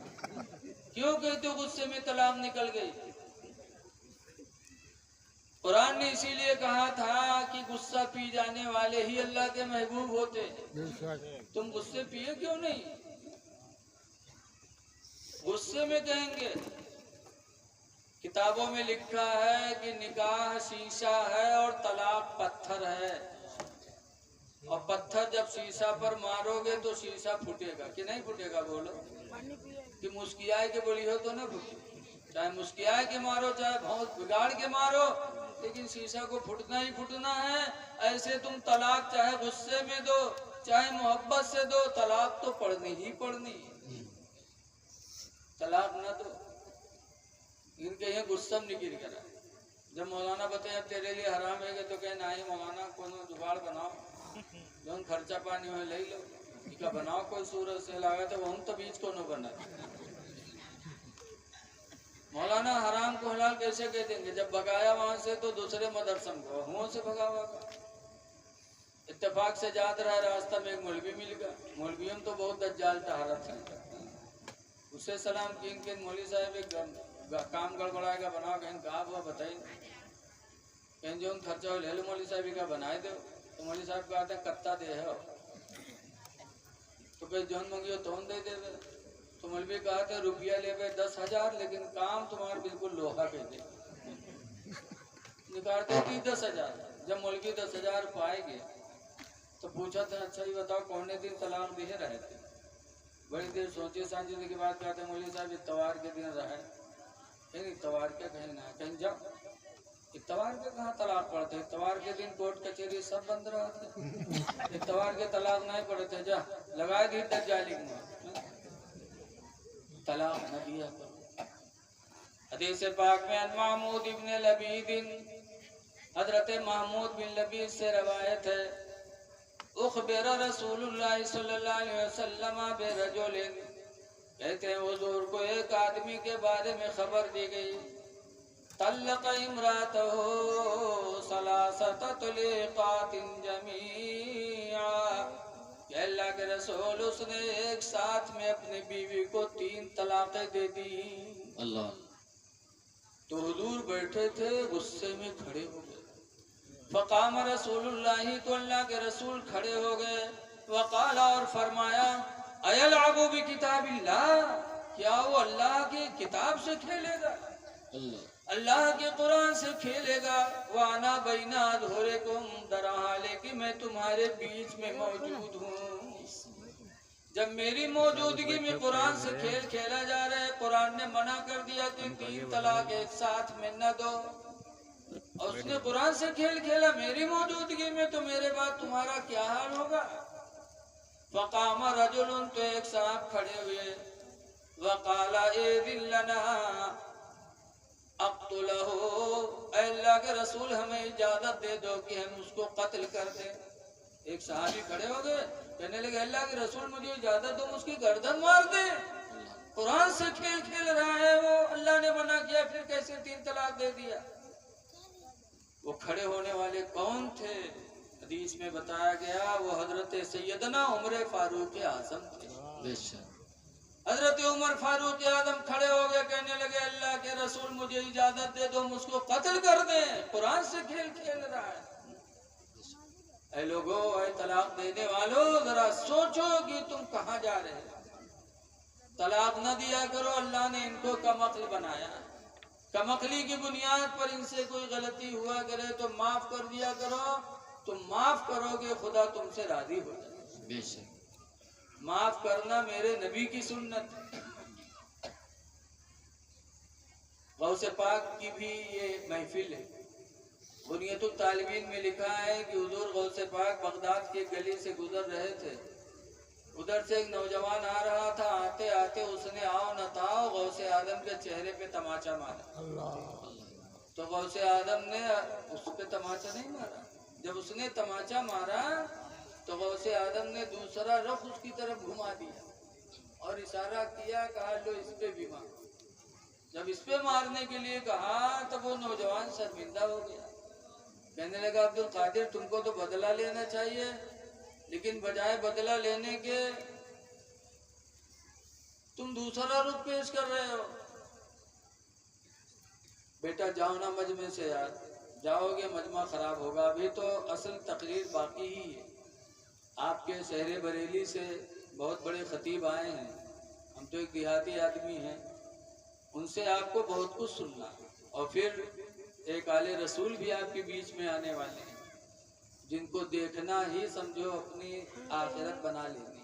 क्यों कहते हो गुस्से में तलाक निकल गई। कुरान ने इसीलिए कहा था कि गुस्सा पी जाने वाले ही अल्लाह के महबूब होते, तुम गुस्से पिए क्यों नहीं, गुस्से में कहेंगे। किताबों में लिखा है कि निकाह शीशा है और तलाक पत्थर है, और पत्थर जब शीशा पर मारोगे तो शीशा फूटेगा कि नहीं फूटेगा, बोलो, कि मुस्कियाए के बोली हो तो ना फूटे, चाहे मुस्कियाए के मारो चाहे बहुत बिगाड़ के मारो, लेकिन शीशा को फूटना ही फूटना है। ऐसे तुम तलाक चाहे गुस्से में दो चाहे मोहब्बत से दो, तलाक तो पढ़नी ही पढ़नी, तलाक ना दो, इनके यहाँ गुस्सा में निकल करा। जब मौलाना बताए अब तेरे लिए हराम है तो कहे ना ही मौलाना कोनो जुगाड़ बनाओ, जो खर्चा पानी हो ले लो, इका बनाओ कोई सूरत से, लागा तो हम तो बीच को न बना। मौलाना हराम को हलाल कैसे कह देंगे, जब भगाया वहां से तो दूसरे मदरसम को हुओं से भगा हुआ। इत्तेफाक से जात रहा रास्ता में एक मौलवी मिल गया, मौलवियों तो बहुत दज्जाल तहारत है, उससे सलाम किन के मौलवी साहब एक काम गड़बड़ाएगा बनाओ, कहीं कहा हुआ बताइए, कहीं जो खर्चा हो ले लो मौलवी साहब का बनाए दो, तो मौलवी साहब कहते हैं कत्ता दे है, तो कहीं जोन मंगियो तो दे दे, तो मौलवी कहते रुपया ले 10,000, लेकिन काम तुम्हारा बिल्कुल लोहा कह दे, निकालते थी 10,000। जब मौलवी 10,000 पाएंगे तो पूछा था अच्छा ये बताओ कौन दिन तलाक दे रहे थे, बड़ी देर सोचे समझने के बाद कहते मौलवी साहब इतवार के दिन रहे, कहीं इतवार के कहीं ना कहीं जाओ, इतवार के कहाँ तलाक पड़ते, इतवार के दिन कोर्ट कचहरी सब बंद रहते, इतवार के तलाक नहीं पड़ते, जा लगाए दी दज्जाली में तलाक न दिया करो। हदीस पाक में महमूद इब्न लबीद, हजरत महमूद बिन लबीद से रवायत है, उखबिर रसूलुल्लाह सल्लल्लाहु अलैहि वसल्लम बिरजुलिन, कहते हैं हुजूर को एक आदमी के बारे में खबर दी गई, तल्लक़ इम्रातहु सलासत तलीक़ातिन जमीआ, अल्लाह के रसूल उसने एक साथ में अपनी बीवी को 3 तलाक़ें दे दी। अल्लाह, तो हुजूर बैठे थे गुस्से में खड़े हो गए, फ़क़ाम रसूलुल्लाह, तो अल्लाह के रसूल खड़े हो गए, वक़ाला, और फरमाया, अयलअबु बि किताबिल्लाह, क्या वो अल्लाह की किताब से खेलेगा, अल्लाह के कुरान से खेलेगा, वाना बैना धोरेकुम दरा हाले कि मैं तुम्हारे बीच में मौजूद हूँ। जब मेरी मौजूदगी में कुरान से खेल खेला जा रहा है, कुरान ने मना कर दिया कि 3 तलाक एक साथ में न दो, और उसने कुरान से खेल खेला मेरी मौजूदगी में, तो मेरे बाद तुम्हारा क्या हाल होगा। वकामा रजुलन, तो एक साहब खड़े हुए, वकाला ए दिल्लना अक़्तुलहु, अल्लाह के रसूल हमें इजाजत दे दो कि हम उसको कत्ल कर दें। एक सहाबी खड़े हो गए, कहने लगे अल्लाह के रसूल मुझे इजाजत दो, उसकी गर्दन मार दे। कुरान से खेल खेल रहा है वो, अल्लाह ने मना किया, फिर कैसे 3 तलाक दे दिया। वो खड़े होने वाले कौन थे? हदीस में बताया गया वो हजरत सैयदना उमर फारूक आजम थे। हजरत उमर फारूक आजम खड़े हो गए, कहने लगे अल्लाह के रसूल मुझे इजाजत दे दो, मुझको कत्ल कर दें, कुरान से खेल खेल रहा है। ऐ लोगों, ऐ तलाक देने वालों, जरा सोचो कि तुम कहाँ जा रहे हो। तलाक न दिया करो, अल्लाह ने इनको कमअक्ल बनाया। कमअक्ली की बुनियाद पर इनसे कोई गलती हुआ करे तो माफ कर दिया करो, तुम माफ करोगे खुदा तुमसे राजी हो जाए। माफ करना मेरे नबी की सुन्नत है। गौसे पाक की भी ये महफिल है। बुनियतुल तालिबीन में लिखा है कि हुजूर गौसे पाक बगदाद के गली से गुजर रहे थे, उधर से एक नौजवान आ रहा था, आते आते उसने आओ न ताओ गौसे आदम के चेहरे पे तमाचा मारा। तो गौसे आदम ने उस पे तमाचा नहीं मारा, जब उसने तमाचा मारा तो गौसे आदम ने दूसरा रुख उसकी तरफ घुमा दिया और इशारा किया, कहा लो इस पे भी मार। जब इस पे मारने के लिए कहा तो वो नौजवान शर्मिंदा हो गया, कहने लगा अब्दुल कादिर तुमको तो बदला लेना चाहिए, लेकिन बजाय बदला लेने के तुम दूसरा रुख पेश कर रहे हो। बेटा जाओ ना मजमे से यार, जाओगे मजमा खराब होगा, अभी तो असल तकरीर बाकी ही है। आपके शहर बरेली से बहुत बड़े खतीब आए हैं, हम तो एक देहाती आदमी हैं, उनसे आपको बहुत कुछ सुनना, और फिर एक आले रसूल भी आपके बीच में आने वाले हैं, जिनको देखना ही समझो अपनी आखिरत बना लेनी।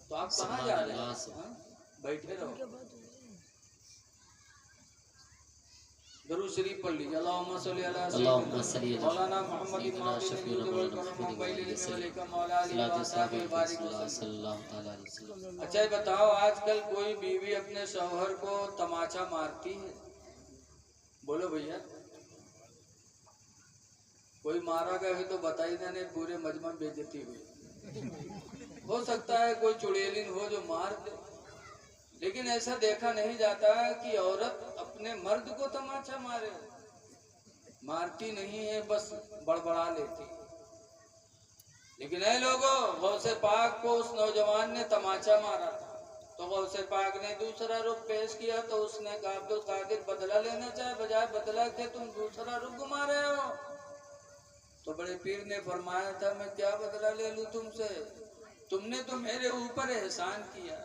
तो आप कहाँ जा रहे हैं? बैठे रहो, दरूद शरीफ पढ़ लीजिए। अल्लाहुम्मा सल्ली अला सय्यिदिना मौलाना मोहम्मद इमाम वसल्लम। अच्छा ये बताओ, आजकल कोई बीवी अपने शौहर को तमाचा मारती है? बोलो भैया, कोई मारा गया तो बताई ना, नहीं पूरे मजमा में बेइज्जती हुई। हो सकता है कोई चुड़ैलिन हो जो मार दे, लेकिन ऐसा देखा नहीं जाता कि औरत अपने मर्द को तमाचा मारे। मारती नहीं है, बस बड़बड़ा लेती। लेकिन ऐ लोगों, गौसे पाक को उस नौजवान ने तमाचा मारा, तो गौसे पाक ने दूसरा रुख पेश किया, तो उसने कहा अब्दुल कादिर बदला लेना चाहे, बजाय बदला के तुम दूसरा रुख घुमा रहे हो। तो बड़े पीर ने फरमाया था मैं क्या बदला ले लूं तुमसे, तुमने तो मेरे ऊपर एहसान किया।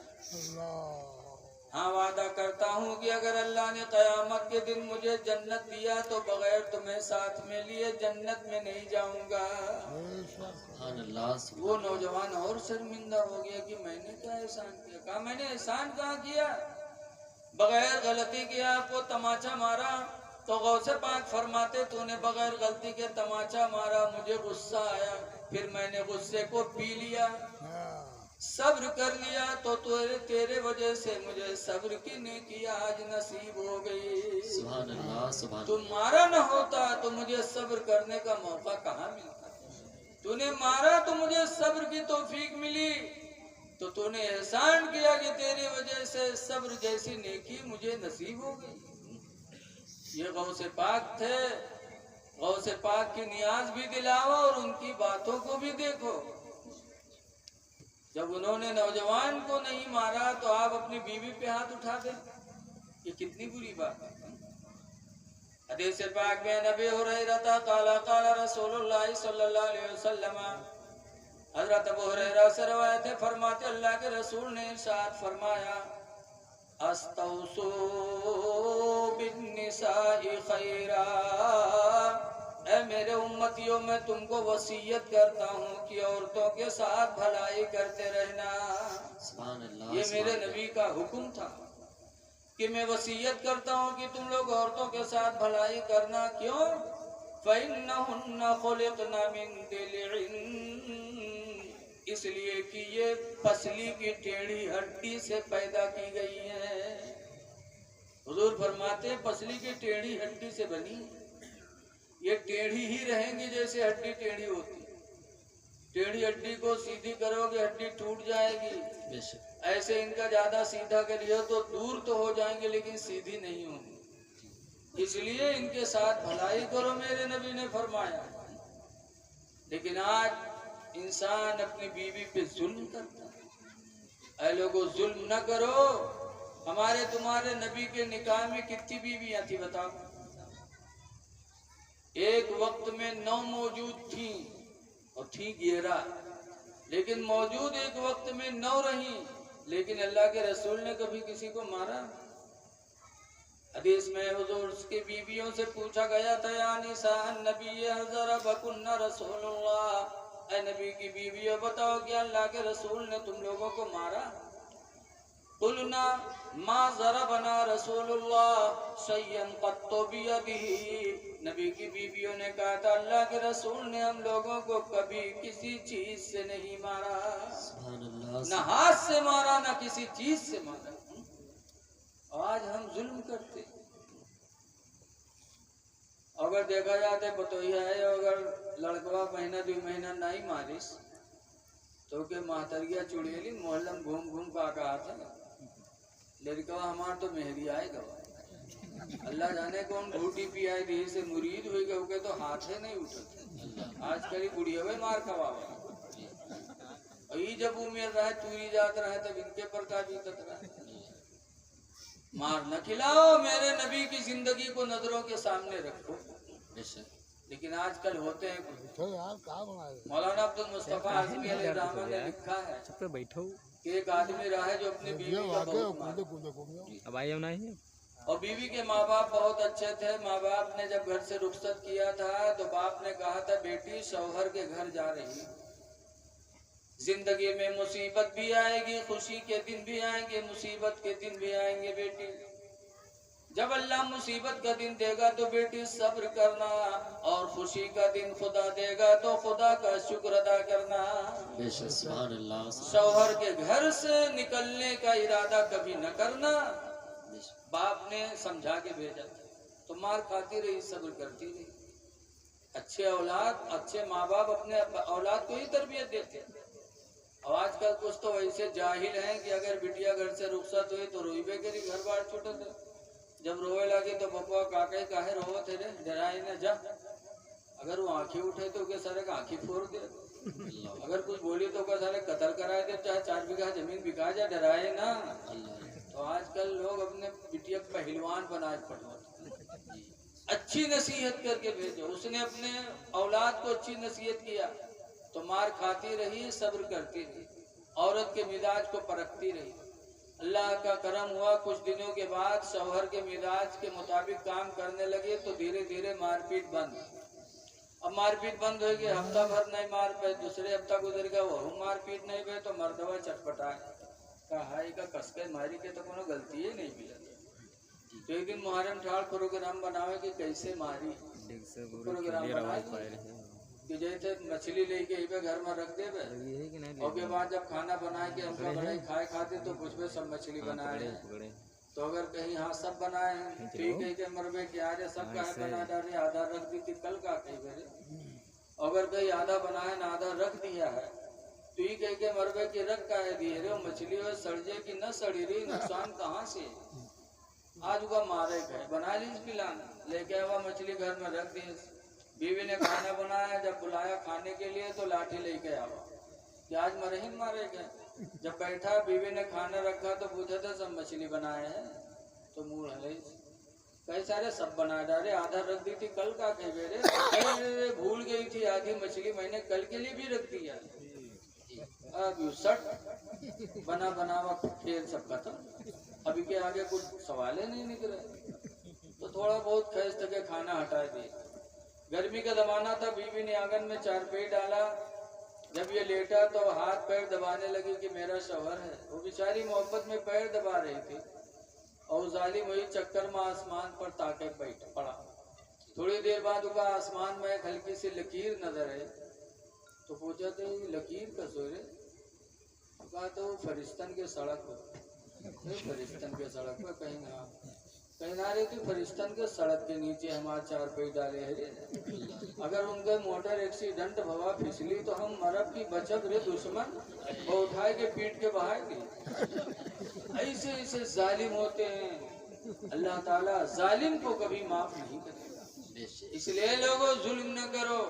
हाँ वादा करता हूँ कि अगर अल्लाह ने क़यामत के दिन मुझे जन्नत दिया तो बगैर तुम्हें साथ में लिए जन्नत में नहीं जाऊंगा। वो नौजवान और शर्मिंदा हो गया कि मैंने क्या एहसान किया। कहा मैंने एहसान कहाँ किया, बगैर गलती के आपको तमाचा मारा। तो गौसे पाक फरमाते तूने बगैर गलती के तमाचा मारा, मुझे गुस्सा आया, फिर मैंने गुस्से को पी लिया, सब्र कर लिया, तो तेरे वजह से मुझे सब्र की नेकी आज नसीब हो गई। सुभान अल्लाह, सुभान अल्लाह। तुम मारा न होता तो मुझे सब्र करने का मौका कहाँ मिलता, तूने मारा तो मुझे सब्र की तौफीक मिली, तो तूने एहसान किया कि तेरी वजह से सब्र जैसी नेकी मुझे नसीब हो गई। ये गौसे पाक थे, गौसे पाक की नियाज भी दिलाओ और उनकी बातों को भी देखो। जब उन्होंने नौजवान को नहीं मारा तो आप अपनी बीवी पे हाथ उठा दें, ये कितनी बुरी बात है। हदीस पाक में नबी हुरैरा काला काला रसूलुल्लाह सल्लल्लाहु अलैहि वसल्लम, हजरत अबू हुरैरा से रवायत है, फरमाते अल्लाह के रसूल ने इरशाद फरमाया अस्तौसो बिन्निसाई खैरा, ऐ मेरे उम्मतियों मैं तुमको वसीयत करता हूँ कि औरतों के साथ भलाई करते रहना। सुभान अल्लाह, ये मेरे सुभान नबी का हुक्म था कि मैं वसीयत करता हूँ कि तुम लोग औरतों के साथ भलाई करना। क्यों? फ़इन्नहुन्ना खुलिक़ना मिन दिल्इन, इसलिए कि ये पसली की टेढ़ी हड्डी से पैदा की गई है। हुजूर फरमाते हैं पसली की टेढ़ी हड्डी से बनी, ये टेढ़ी ही रहेंगी जैसे हड्डी टेढ़ी होती। टेढ़ी हड्डी को सीधी करोगे हड्डी टूट जाएगी, बेशक। ऐसे इनका ज्यादा सीधा करिए तो दूर तो हो जाएंगे लेकिन सीधी नहीं होंगी। इसलिए इनके साथ भलाई करो, मेरे नबी ने फरमाया। लेकिन आज इंसान अपनी बीवी पे जुल्म करता है। ऐ लोगों, जुल्म न करो। हमारे तुम्हारे नबी के निकाह में कितनी बीवियां थी बताओ? एक वक्त में 9 मौजूद थी और थी 11, लेकिन मौजूद एक वक्त में 9 रही। लेकिन अल्लाह के रसूल ने कभी किसी को मारा? हदीस में हुजूर की बीवियों से पूछा गया था, या निसा नबी ज़रबकुन्ना रसूलुल्लाह, ऐ नबी की बीवियों बताओ कि अल्लाह के रसूल ने तुम लोगों को मारा? कुलना मा ज़रबना रसूलुल्लाह शय्यन क़त्तु बियदिही, नबी की बीवियों ने कहा था अल्लाह के रसूल ने हम लोगों को कभी किसी चीज से नहीं मारा, न हाथ से मारा न किसी चीज से मारा। आज हम जुल्म करते। अगर देखा जाते बतोया है, अगर लड़कवा महीना 2 महीना नहीं मारिस तो के मातरिया चुड़ैली मोहल्लम घूम घूम का कहा था लड़कवा हमार तो मेहरी आएगा। अल्लाह जाने कौन घूटी पियाई दी से मुरीद हुई गए तो हाथ है नहीं उठा। आजकल बुढ़िया में मार खवावे और जब उम्र रहे चूरी जात रहे तब इनके पर का बीतत रहे। मार न खिलाओ, मेरे नबी की जिंदगी को नजरों के सामने रखो। लेकिन आजकल होते हैं मौलाना अब्दुल मुस्तफा आज़मी अलैहि रहमत ने लिखा है कि एक आदमी रहा है जो अपनी बीवी का बहुत मारा। और बीवी के माँ बाप बहुत अच्छे थे। माँ बाप ने जब घर से रुखसत किया था तो बाप ने कहा था बेटी शौहर के घर जा रही, जिंदगी में मुसीबत भी आएगी, खुशी के दिन भी आएंगे, मुसीबत के दिन भी आएंगे बेटी। जब अल्लाह मुसीबत का दिन देगा तो बेटी सब्र करना, और खुशी का दिन खुदा देगा तो खुदा का शुक्र अदा करना। शौहर के घर से निकलने का इरादा कभी न करना। बाप ने समझा के भेजा तो मार खाती रही, सब्र करती रही। अच्छे औलाद, अच्छे माँ बाप अपने औलाद को ही तरबियत देते। और आजकल कुछ तो वैसे जाहिल हैं कि अगर बिटिया घर से रुखसत हुई तो रोईबे करी, घर बार छूटे थे। जब रोए लगी तो बपुआ काके काहे रोवत है रे, डराए न जा। अगर वो आंखें उठे तो क्या सारे आंखें फोड़ दे, अगर कुछ बोली तो क्या सारे कत्ल कराए दे, चाहे 4 बीघा जमीन बिका जा, डराए ना। तो आजकल लोग अपने बिटिया पहलवान बनाए पढ़ो। अच्छी नसीहत करके भेजो। उसने अपने औलाद को अच्छी नसीहत किया तो मार खाती रही, सब्र करती रही, औरत के मिजाज को परखती रही। अल्लाह का करम हुआ, कुछ दिनों के बाद शौहर के मिजाज के मुताबिक काम करने लगे तो धीरे धीरे मारपीट बंद। अब मारपीट बंद होगी, हफ्ता भर नहीं मार पाए, दूसरे हफ्ता गुजर गया, वो मारपीट नहीं गए तो मर्दवा चटपटाए कहा का कसके मारी के तो कोनो गलती ही नहीं मिला। तो एक दिन मुहर्रम ठाड़ प्रोग्राम बनावे कि कैसे मारी, प्रोग्राम बनाए कि जैसे मछली लेके इबे घर में रख देवे और के बाद जब खाना बनाए के हमका बनाई खाए खाते तो पूछबे सब मछली बनाए तो अगर कहीं हाँ सब बनाए हैं ठीक है के मरबे कि आज सब का बना डाले, आधा रख दी थी कल का कही बेरे। अगर कहीं आधा बनाए ना आधा रख दिया है तो ये कह के मरबे की रख का है दिए रे मछली हो सड़जे की न सड़ी रही, नुकसान कहाँ से। आज का मारे गए बना ली पिलाना, लेके आवा मछली घर में रख दी। बीवी ने खाना बनाया, जब बुलाया खाने के लिए तो लाठी लेके आवा कि आज मरहीन मारे गए। जब बैठा बीवी ने खाना रखा तो पूछा था सब मछली बनाए हैं तो मुँह हले कई सारे सब बना डाले, आधा रख दी थी कल का कही बेरे, भूल गई थी आधी मछली मैंने कल के लिए भी रख दिया। अब सट बना बनावा खेल सब खत्म। अभी के आगे कुछ सवाल ही नहीं निकले, तो थोड़ा बहुत खैस तक खाना हटा दिए। गर्मी का जमाना था, बीवी ने आंगन में चारपाई डाला। जब ये लेटा तो हाथ पैर दबाने लगी कि मेरा शौहर है। वो बेचारी मोहब्बत में पैर दबा रही थी और जालिम वही चक्कर में आसमान पर ताके बैठ पड़ा। थोड़ी देर बाद उसका आसमान में एक हल्की सी लकीर नजर आई, तो पूछा तो लकीर का सोरे? कहा तो फरिश्तन के सड़क पर, फरिश्तन के सड़क पर कहीं ना रही थी। फरिश्तन के सड़क के नीचे हमारे चारपाई डाले है। अगर उनका मोटर एक्सीडेंट भवा फिसली तो हम मरब की बचब रे दुश्मन, वो उठाए के पीट के बहाएगी। ऐसे ऐसे जालिम होते हैं, अल्लाह ताला जालिम को कभी माफ नहीं करेगा। इसलिए लोगों जुल्म न करो।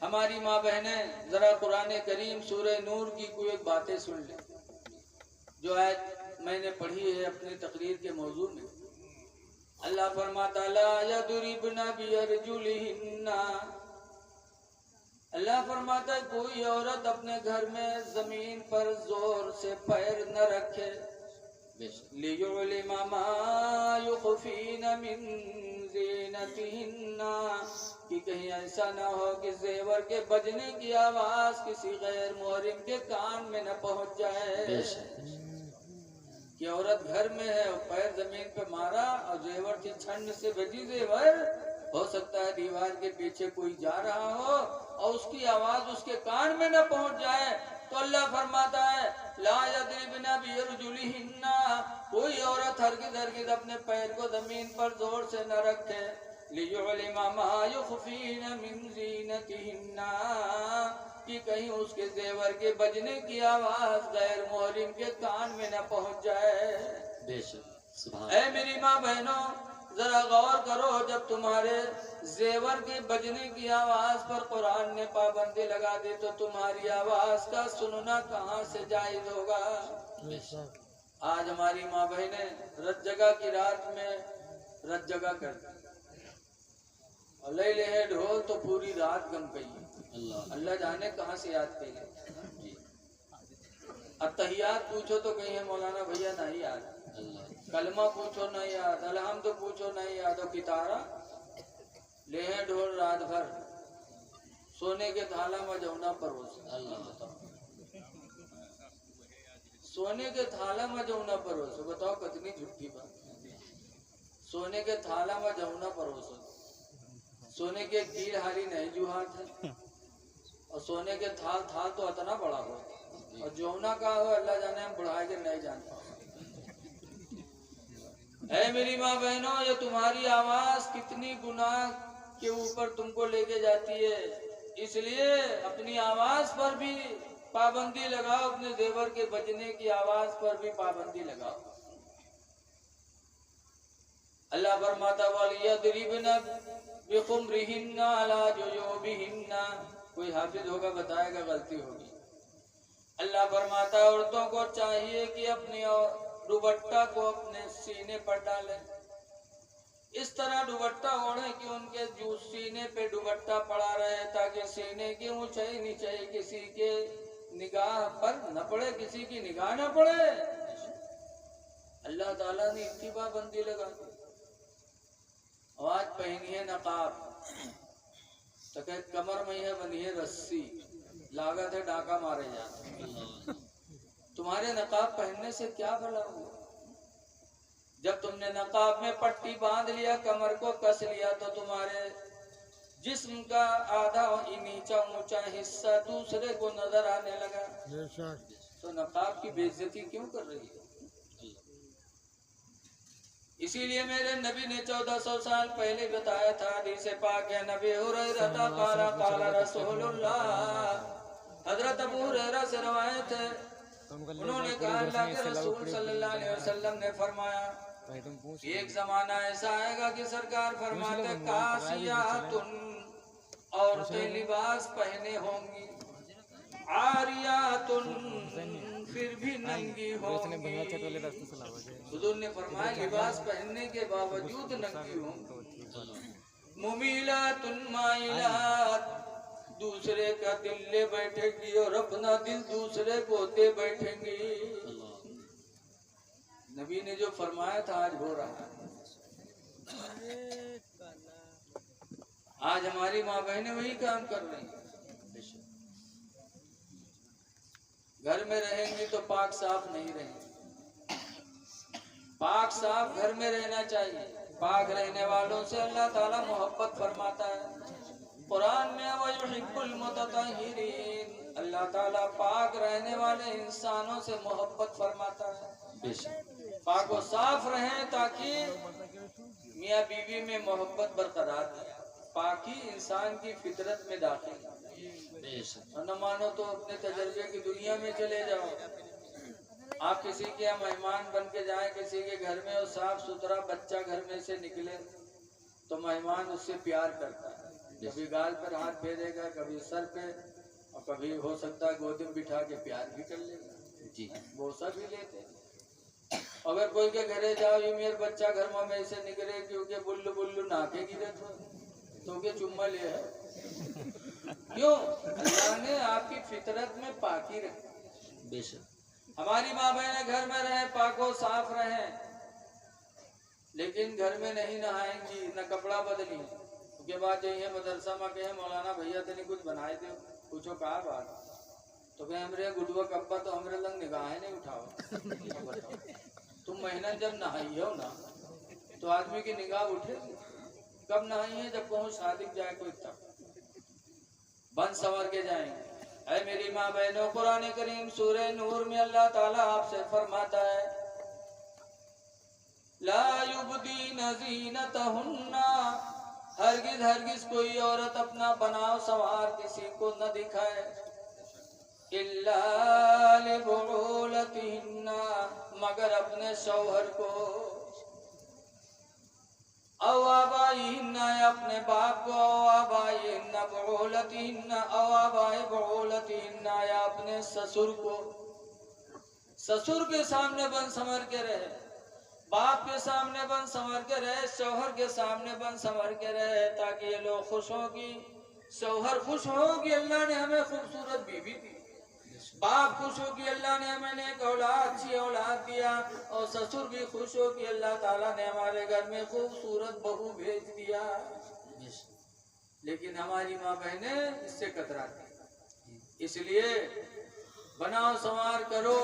हमारी माँ बहनें जरा कुरान करीम सूरह नूर की कोई एक बातें सुन ले, जो आयत मैंने पढ़ी है अपनी तकरीर के मौजू में। अल्लाह फरमाता ला यदरिबना बिअरजुलिहिन्ना, अल्लाह फरमाता कोई औरत अपने घर में जमीन पर जोर से पैर न रखे। लियुलिमा मा युखफीना मिन ज़ीनतिहिन्ना, कि कहीं ऐसा ना हो कि जेवर के बजने की आवाज किसी गैर मुहर्रिम के कान में न पहुंच जाए। कि औरत घर में है और पैर जमीन पे मारा और जेवर की छंड से बजी जेवर, हो सकता है दीवार के पीछे कोई जा रहा हो और उसकी आवाज उसके कान में न पहुंच जाए। तो अल्लाह फरमाता है ला यदरिबना बिअरजुलिहिन्ना, कोई औरत हरगिज अपने पैर को जमीन पर जोर से न रखे। लियुलिमा मा युखफीना मिन ज़ीनतिहिन्ना, कि कहीं उसके जेवर के बजने की आवाज गैर मुहर्रिम के कान में न पहुंच जाए। ऐ मेरी माँ बहनों, जरा गौर करो, जब तुम्हारे जेवर के बजने की आवाज पर कुरान ने पाबंदी लगा दी तो तुम्हारी आवाज का सुनना कहाँ से जायज होगा। आज हमारी माँ बहनें रत जगह की रात में रत जगह करती और ले ले है ढोल तो पूरी रात गम गई। अल्लाह जाने कहाँ से याद करेंगे। अत्तहियात पूछो तो कहीं है मौलाना भैया नहीं याद, कलमा पूछो नहीं याद, अलहम्द पूछो नहीं याद, और कितारा ले है ढोल रात भर, सोने के थाला में जौना परोस। सोने के थाला में जौना परोस, बताओ कितनी झूठी बात। सोने के थाला में जौना परोस, सोने के कील हारी नहीं जुहात है, और सोने के थाल तो इतना बड़ा हो, और जौना का हो अल्लाह जाने हम बढ़ाए के नहीं जानता। ऐ मेरी माँ बहनों, ये तुम्हारी आवाज कितनी गुनाह के ऊपर तुमको लेके जाती है। इसलिए अपनी आवाज पर भी पाबंदी लगाओ, अपने जेवर के बजने की आवाज पर भी पाबंदी लगाओ। अल्लाह फरमाता वलियदरिबना बिखुमरिहिन्ना अला जुयूबिहिन्ना, कोई हाफिज होगा बताएगा गलती होगी। अल्लाह फरमाता औरतों को चाहिए कि अपनी दुपट्टा को अपने सीने पर डालें, इस तरह दुपट्टा ओढ़े कि उनके जो सीने पे दुपट्टा पड़ा रहे, ताकि सीने की ऊंचाई नीचाई किसी के निगाह पर न पड़े, किसी की निगाह न पड़े। अल्लाह ताला ने इतनी पाबंदी लगा दी। आज पहनी है नकाब, तो कहे कमर में है बनी है रस्सी, लागत है डाका मारे जाते। तुम्हारे नकाब पहनने से क्या भला हुआ? जब तुमने नकाब में पट्टी बांध लिया, कमर को कस लिया, तो तुम्हारे जिस्म का आधा नीचा ऊंचा हिस्सा दूसरे को नजर आने लगा। तो नकाब की बेइज्जती क्यों कर रही है? इसीलिए मेरे नबी ने 1400 साल पहले बताया था, हदीस पाक है, नबी हुरैरा काला रसूलुल्लाह, हजरत अबू हुरैरा से रवायत है, उन्होंने कहा अल्लाह के रसूल सल्लल्लाहु अलैहि वसल्लम ने फरमाया, एक जमाना ऐसा आएगा कि सरकार फरमाते कासियातुन, औरतें लिबास पहने होंगी, आरियातुन, फिर भी नंगी होंगी। हुजूर ने फरमाया लिबास पहनने के बावजूद नंगी होंगी। मुमीलातुन माइलात, दूसरे का दिल ले बैठेगी और अपना दिल दूसरे को दे बैठेंगी। नबी ने जो फरमाया था आज हो रहा है। आज हमारी माँ बहनें वही काम कर रही हैं। घर में रहेंगी तो पाक साफ नहीं रहेंगी। पाक साफ घर में रहना चाहिए। पाक रहने वालों से अल्लाह ताला मोहब्बत फरमाता है। कुरान में वयुहिब्बुल मुतत्तहिरीन, अल्लाह ताला पाक रहने वाले इंसानों से मोहब्बत फरमाता है। पाक व साफ रहें ताकि मियाँ बीवी में मोहब्बत बरकरार रहे। पाकी इंसान की फितरत में दाखिल है। न मानो तो अपने तजर्बे की दुनिया में चले जाओ। आप किसी के यहाँ मेहमान बन के जाए किसी के घर में और साफ सुथरा बच्चा घर में से निकले तो मेहमान उससे प्यार करता है। कभी गाल पर हाथ फेरेगा, कभी सर पे, और कभी हो सकता है गोदी में बिठा के प्यार भी कर लेगा जी, बोसा भी लेते। अगर कोई के घरे जाओ ये मेरे बच्चा घर में से निकले क्योंकि बुल्लू बुल्लू नाके गिरे तो के चुम्मा ले है। क्यों? अल्लाह ने आपकी फितरत में पाकी रखी। बेशक हमारी माँ बहनें घर में रहे, पाको साफ रहे, लेकिन घर में नहीं नहाएंगी, न कपड़ा बदली। उसके बाद जाइए मदरसा में कहे मौलाना भैया तेने कुछ बनाए थे, पूछो कहा बात, तो कहे हमरे गुडुआ कब्बा तो हमरे लंग निगाहें नहीं उठाओ। तुम महीना जब नहाई हो ना तो आदमी की निगाह उठे। कब नहाई है? जब कहूँ शादी जाए कोई तब बन संवर के जाएंगे। ऐ मेरी माँ बहनों, कुरान करीम सूरह नूर में अल्लाह ताला आपसे फरमाता है ला युबदीन ज़ीनतहुन्ना, हरगिज हरगिज कोई औरत अपना बनाव संवार किसी को न दिखाए। इल्ला लिबुलतिहिन्ना, मगर अपने शौहर को। अवाबाइहिन्ना, अपने बाप को। अवाबाइहिन्ना बुलतिहिन्ना, अवाबाइ बुलतिहिन्ना, अपने ससुर को। ससुर के सामने बन संवर के रहे, बाप के सामने बन संवर के रहे, शौहर के सामने बन संवर के रहे, ताकि ये लोग खुश होगी, शौहर खुश होगी अल्लाह ने हमें खूबसूरत बीवी दी, बाप खुश हो कि अल्लाह ने हमें एक औलाद, अच्छी औलाद दिया, और ससुर भी खुश हो कि अल्लाह ताला ने हमारे घर में खूबसूरत बहू भेज दिया। लेकिन हमारी माँ बहनें इससे कतराती। इसलिए बनाओ संवार करो,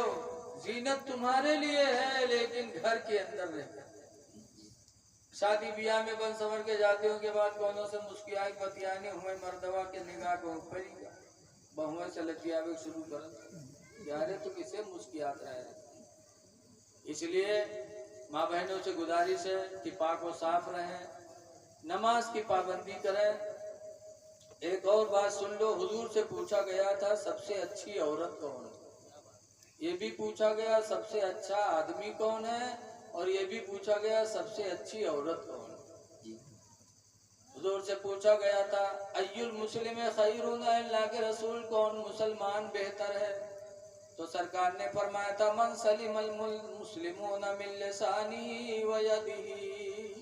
जीनत तुम्हारे लिए है लेकिन घर के अंदर रहकर। शादी ब्याह में बन संवर के जाते हो के बाद कौनों से मुस्कियाई बतियाने हुए मर्दवा के निगाह को ऊपर ही बहुओं से लतियावे शुरू कर यारे तो किसे मुस्कियात रहे। इसलिए माँ बहनों से गुजारिश है कि पाक व साफ रहें, नमाज की पाबंदी करें। एक और बात सुन लो, हुजूर से पूछा गया था सबसे अच्छी औरत कौन है, ये भी पूछा गया सबसे अच्छा आदमी कौन है, और ये भी पूछा गया सबसे अच्छी औरत कौन है। हुजूर से पूछा गया था अय्युल मुस्लिम खैरुन, अल्लाह के रसूल कौन मुसलमान बेहतर है, तो सरकार ने फरमाया था मन सलिमल मुस्लिमून मिन लिसानिही व यदिही,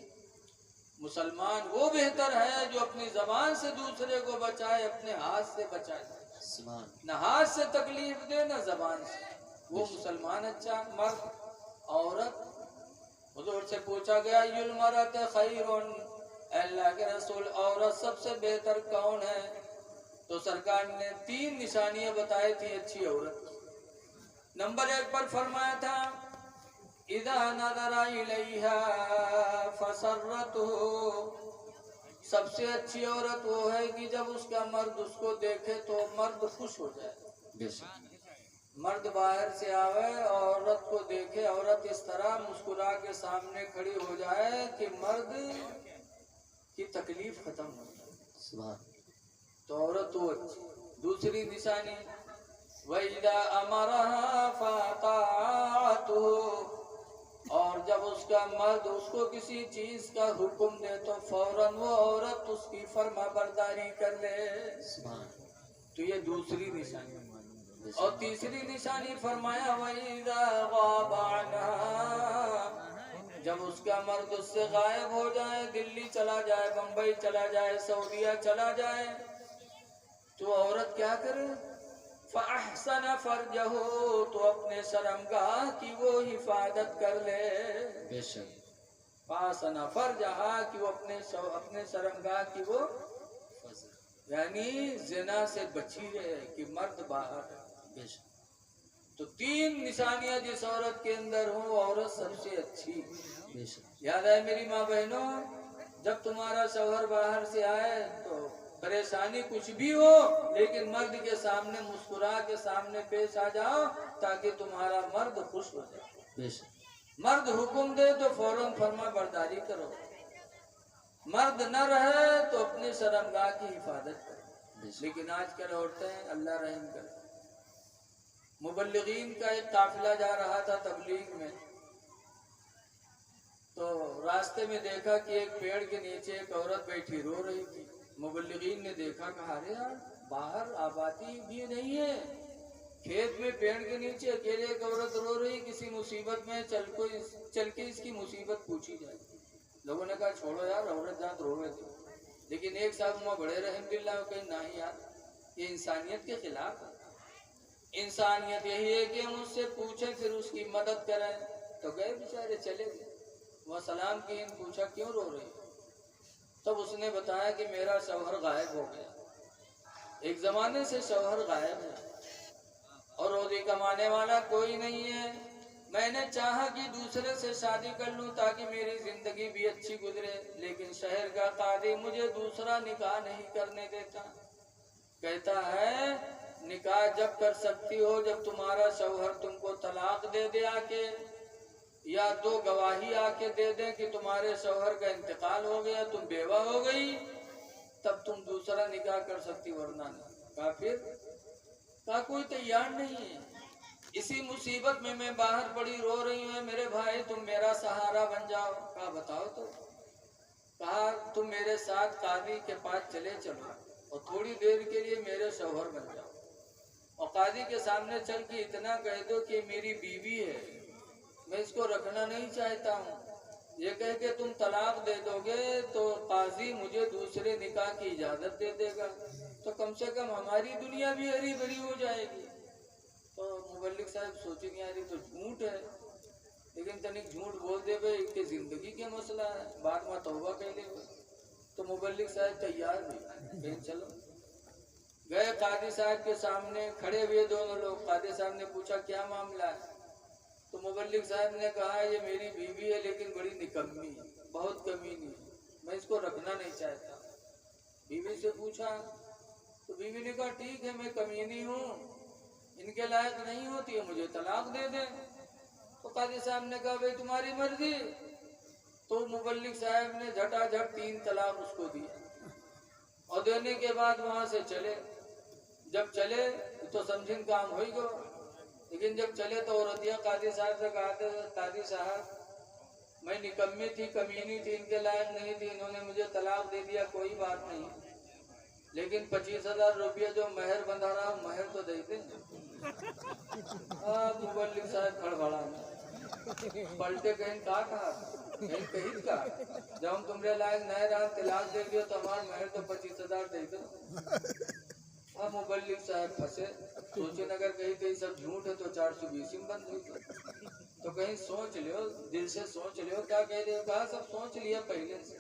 मुसलमान वो बेहतर है जो अपनी जबान से दूसरे को बचाए, अपने हाथ से बचाए, न हाथ से तकलीफ दे न जबान से, वो मुसलमान अच्छा। मर्द औरत, हुजूर से पूछा गया अय्युल मरअत खैरुन, अल्लाह के रसूल औरत सबसे बेहतर कौन है, तो सरकार ने 3 निशानियां बताई थी अच्छी औरत। नंबर 1 पर फरमाया था इदा नज़रा इलैहा फसर्रतहु, सबसे अच्छी औरत वो है कि जब उसका मर्द उसको देखे तो मर्द खुश हो जाए। मर्द बाहर से आवे औरत को देखे, औरत इस तरह मुस्कुरा के सामने खड़ी हो जाए कि मर्द की तकलीफ खत्म हो जाए, तो औरत तो अच्छी। दूसरी निशानी वैदा अमरहा फताअतहु, और जब उसका मर्द उसको किसी चीज का हुक्म दे तो फौरन वो औरत उसकी फर्माबरदारी कर ले, तो ये दूसरी निशानी। और तीसरी निशानी फरमाया वैदा गाबा अन्हा, जब उसका मर्द उससे गायब हो जाए, दिल्ली चला जाए, बम्बई चला जाए, सऊदीया चला जाए, तो औरत क्या करे, फ़अहसन फ़रजहू, तो अपने शर्मगाह की वो हिफाजत कर ले। बेशक फ़अहसन फ़रजहा, कि वो अपने शर्मगाह की वो यानी ज़िना से बची रहे कि मर्द बाहर है। बेशक तो 3 निशानियां जिस औरत के अंदर हो, औरत सबसे अच्छी। बेशक याद है मेरी माँ बहनों, जब तुम्हारा शौहर बाहर से आए तो परेशानी कुछ भी हो, लेकिन मर्द के सामने मुस्कुरा के सामने पेश आ जाओ, ताकि तुम्हारा मर्द खुश हो जाए। बेशक मर्द हुक्म दे तो फौरन फरमा बरदारी करो, मर्द न रहे तो अपने शर्मगाह की हिफाजत करो। लेकिन आजकल औरतें, अल्लाह रहम करे, मुबल्लिगीन का एक काफिला जा रहा था तबलीग में, तो रास्ते में देखा कि एक पेड़ के नीचे एक औरत बैठी रो रही थी। मुबल्लिगीन ने देखा, कहा अरे यार, बाहर आबादी भी नहीं है, खेत में पेड़ के नीचे अकेले एक औरत रो रही, किसी मुसीबत में चल के इसकी मुसीबत पूछी जाए। लोगों ने कहा छोड़ो यार, औरत जात रो रही थी। लेकिन एक साहब वहाँ बड़े रहमतुल्लाह कहीं, नहीं यार, ये इंसानियत के खिलाफ है। इंसानियत यही है कि हम उससे पूछें फिर उसकी मदद करें। तो गए बेचारे, चले गए, वह सलाम की, पूछा क्यों रो रही। तब उसने बताया कि मेरा शौहर गायब हो गया, एक जमाने से शौहर गायब है और रोजी कमाने वाला कोई नहीं है। मैंने चाहा कि दूसरे से शादी कर लूं ताकि मेरी जिंदगी भी अच्छी गुजरे, लेकिन शहर का कादी मुझे दूसरा निकाह नहीं करने देता। कहता है निकाह जब कर सकती हो जब तुम्हारा शौहर तुमको तलाक दे दे आके, या 2 गवाही आके दे दे कि तुम्हारे शौहर का इंतकाल हो गया, तुम बेवा हो गई, तब तुम दूसरा निकाह कर सकती, वरना नहीं। कहा फिर, कहा कोई तैयार नहीं है। इसी मुसीबत में मैं बाहर पड़ी रो रही हूँ, मेरे भाई तुम मेरा सहारा बन जाओ। कहा बताओ तो। कहा तुम मेरे साथ कादी के पास चले चलो और थोड़ी देर के लिए मेरे शौहर बन जाओ, और कादी के सामने चल के इतना कह दो कि मेरी बीवी है, मैं इसको रखना नहीं चाहता हूँ। ये कह के तुम तलाक दे दोगे तो काजी मुझे दूसरे निकाह की इजाजत दे देगा, तो कम से कम हमारी दुनिया भी हरी भरी हो जाएगी। तो मुबल्लिग साहब सोचेंगे यार ये तो झूठ है, लेकिन तनिक झूठ बोल दे भाई कि जिंदगी के मसला है, बाद में तौबा कह ले। तो मुबल्लिग साहब तैयार भी, चलो गए कादी साहब के सामने, खड़े हुए दोनों लोग। कादी साहब ने पूछा क्या मामला है। तो मुबल्लिग साहब ने कहा ये मेरी बीवी है, लेकिन बड़ी निकम्मी है, बहुत कमीनी है, मैं इसको रखना नहीं चाहता। बीवी से पूछा तो बीवी ने कहा ठीक है, मैं कमीनी हूँ, इनके लायक नहीं होती है, मुझे तलाक दे दे। तो काजी साहब ने कहा भाई तुम्हारी मर्जी। तो मुबल्लिग साहब ने झटाझट 3 तलाक उसको दिया, और देने के बाद वहां से चले। जब चले तो समझिन काम हो ही गो, लेकिन जब चले तो औरतिया कादी साहब से कहा था, कादी साहब मैं निकम्मी थी, कमीनी थी, इनके लायक नहीं थी, इन्होंने मुझे तलाक दे दिया, कोई बात नहीं, लेकिन 25,000 रुपया जो महर बंधा रहा महर तो दे दे। मुबल्लिग साहब खड़बड़ा पलटे, कहीं कहा कहीं कहीं का, जब हम तुम्हारे लायक नहीं रहा, तलाक दे दियो तो हमारा महर तो 25,000 दे दो। मुबल्लिग साहब फंसे, सोचे अगर कहीं कहीं सब झूठ है तो 420 में बंद हुई। तो कहीं सोच लियो, दिल से सोच लियो क्या कह रहे हो। कहा सब सोच लिया पहले से,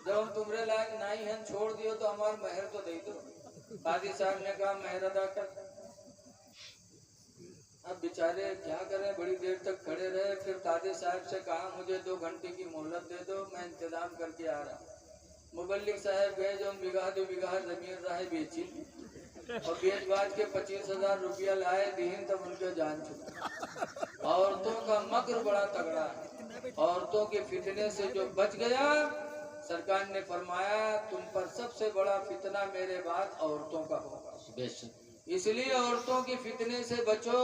जब हम तुम्हारे लायक नहीं हैं छोड़ दियो तो हमारा महर तो दे दो। कादी साहब ने कहा महर अदा कर। अब बेचारे क्या करें, बड़ी देर तक खड़े रहे। फिर कादी साहब से कहा मुझे 2 घंटे की मोहलत दे दो, मैं इंतजाम करके आ रहा। मुबल्लिग साहब गए, जो 1 बीघा 2 बीघा जमीन रहे बेची, और बेच बाज के 25,000 रुपया लाए, दीन तब उनके जान छूटी। औरतों का मक्र बड़ा तगड़ा है, औरतों के फितने से जो बच गया, सरकार ने फरमाया तुम पर सबसे बड़ा फितना मेरे बाद औरतों का होगा, इसलिए औरतों के फितने से बचो,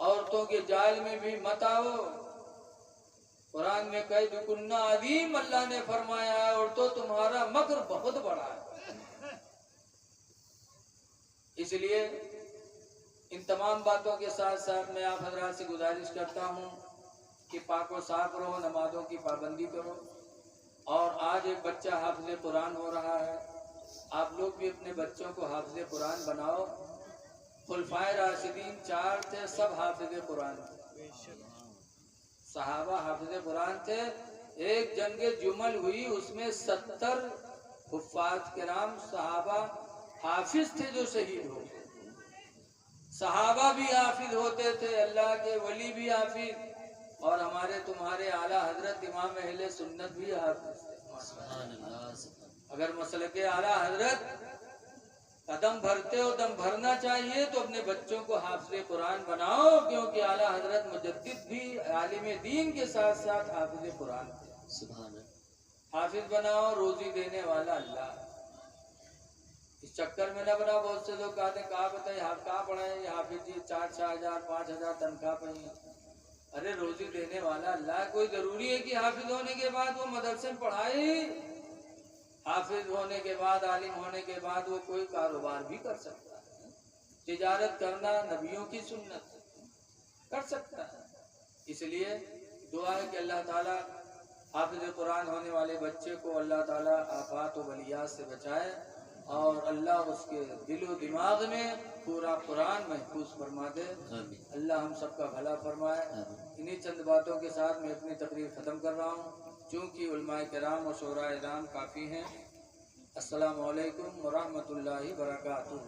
औरतों के जाल में भी मत आओ। कुरान में कैद कुन्ना अजीम, अल्लाह ने फरमाया औरतों तुम्हारा मक्र बहुत बड़ा है। इसलिए इन तमाम बातों के साथ साथ मैं आप हजरात से गुजारिश करता हूँ कि पाक व साफ रहो, नमाजों की पाबंदी करो। और आज एक बच्चा हाफिज़ कुरान हो रहा है, आप लोग भी अपने बच्चों को हाफिज कुरान बनाओ। खुलफाए राशिदीन 4 थे, सब हाफिज कुरान थे, सहाबा हाफिज कुरान थे। एक जंगे जुमल हुई, उसमें 70 हुफ्फाज किराम सहाबा हाफिज थे जो शहीद हो गए। सहाबा भी हाफिज होते थे, अल्लाह के वली भी हाफिज, और हमारे तुम्हारे आला हजरत इमाम अहले सुन्नत भी हाफिज थे। अगर मसल के आला हजरत कदम भरते हो, दम भरना चाहिए, तो अपने बच्चों को हाफिज कुरान बनाओ, क्योंकि आला हजरत मुजद्दिद भी आलिम दीन के साथ साथ हाफिज कुरान थे। सुभान हाफिज बनाओ, रोजी देने वाला अल्लाह। इस चक्कर में न बना। बहुत से लोग कहते हैं कहा बताइए कहा पढ़ाए हाफिज जी 4-4 हजार 5 हजार तनख्वाह पाई। अरे रोजी देने वाला अल्लाह। कोई जरूरी है कि हाफिज होने के बाद वो मदरसे में पढ़ाए? हाफिज होने के बाद, आलिम होने के बाद वो कोई कारोबार भी कर सकता है। तिजारत करना नबियों की सुन्नत, कर सकता है। इसलिए दुआ है कि अल्लाह ताला हाफिज कुरान होने वाले बच्चे को अल्लाह ताला आफात व बलियात से बचाए, और अल्लाह उसके दिलो दिमाग में पूरा कुरान महफूज फरमा दे। अल्लाह हम सबका भला फरमाए। इन्हीं चंद बातों के साथ मैं अपनी तकरीर ख़त्म कर रहा हूँ, चूँकि उलमाए किराम और शोराए इज़ाम काफ़ी हैं। अस्सलामु अलैकुम व रहमतुल्लाहि व बरकातुहू।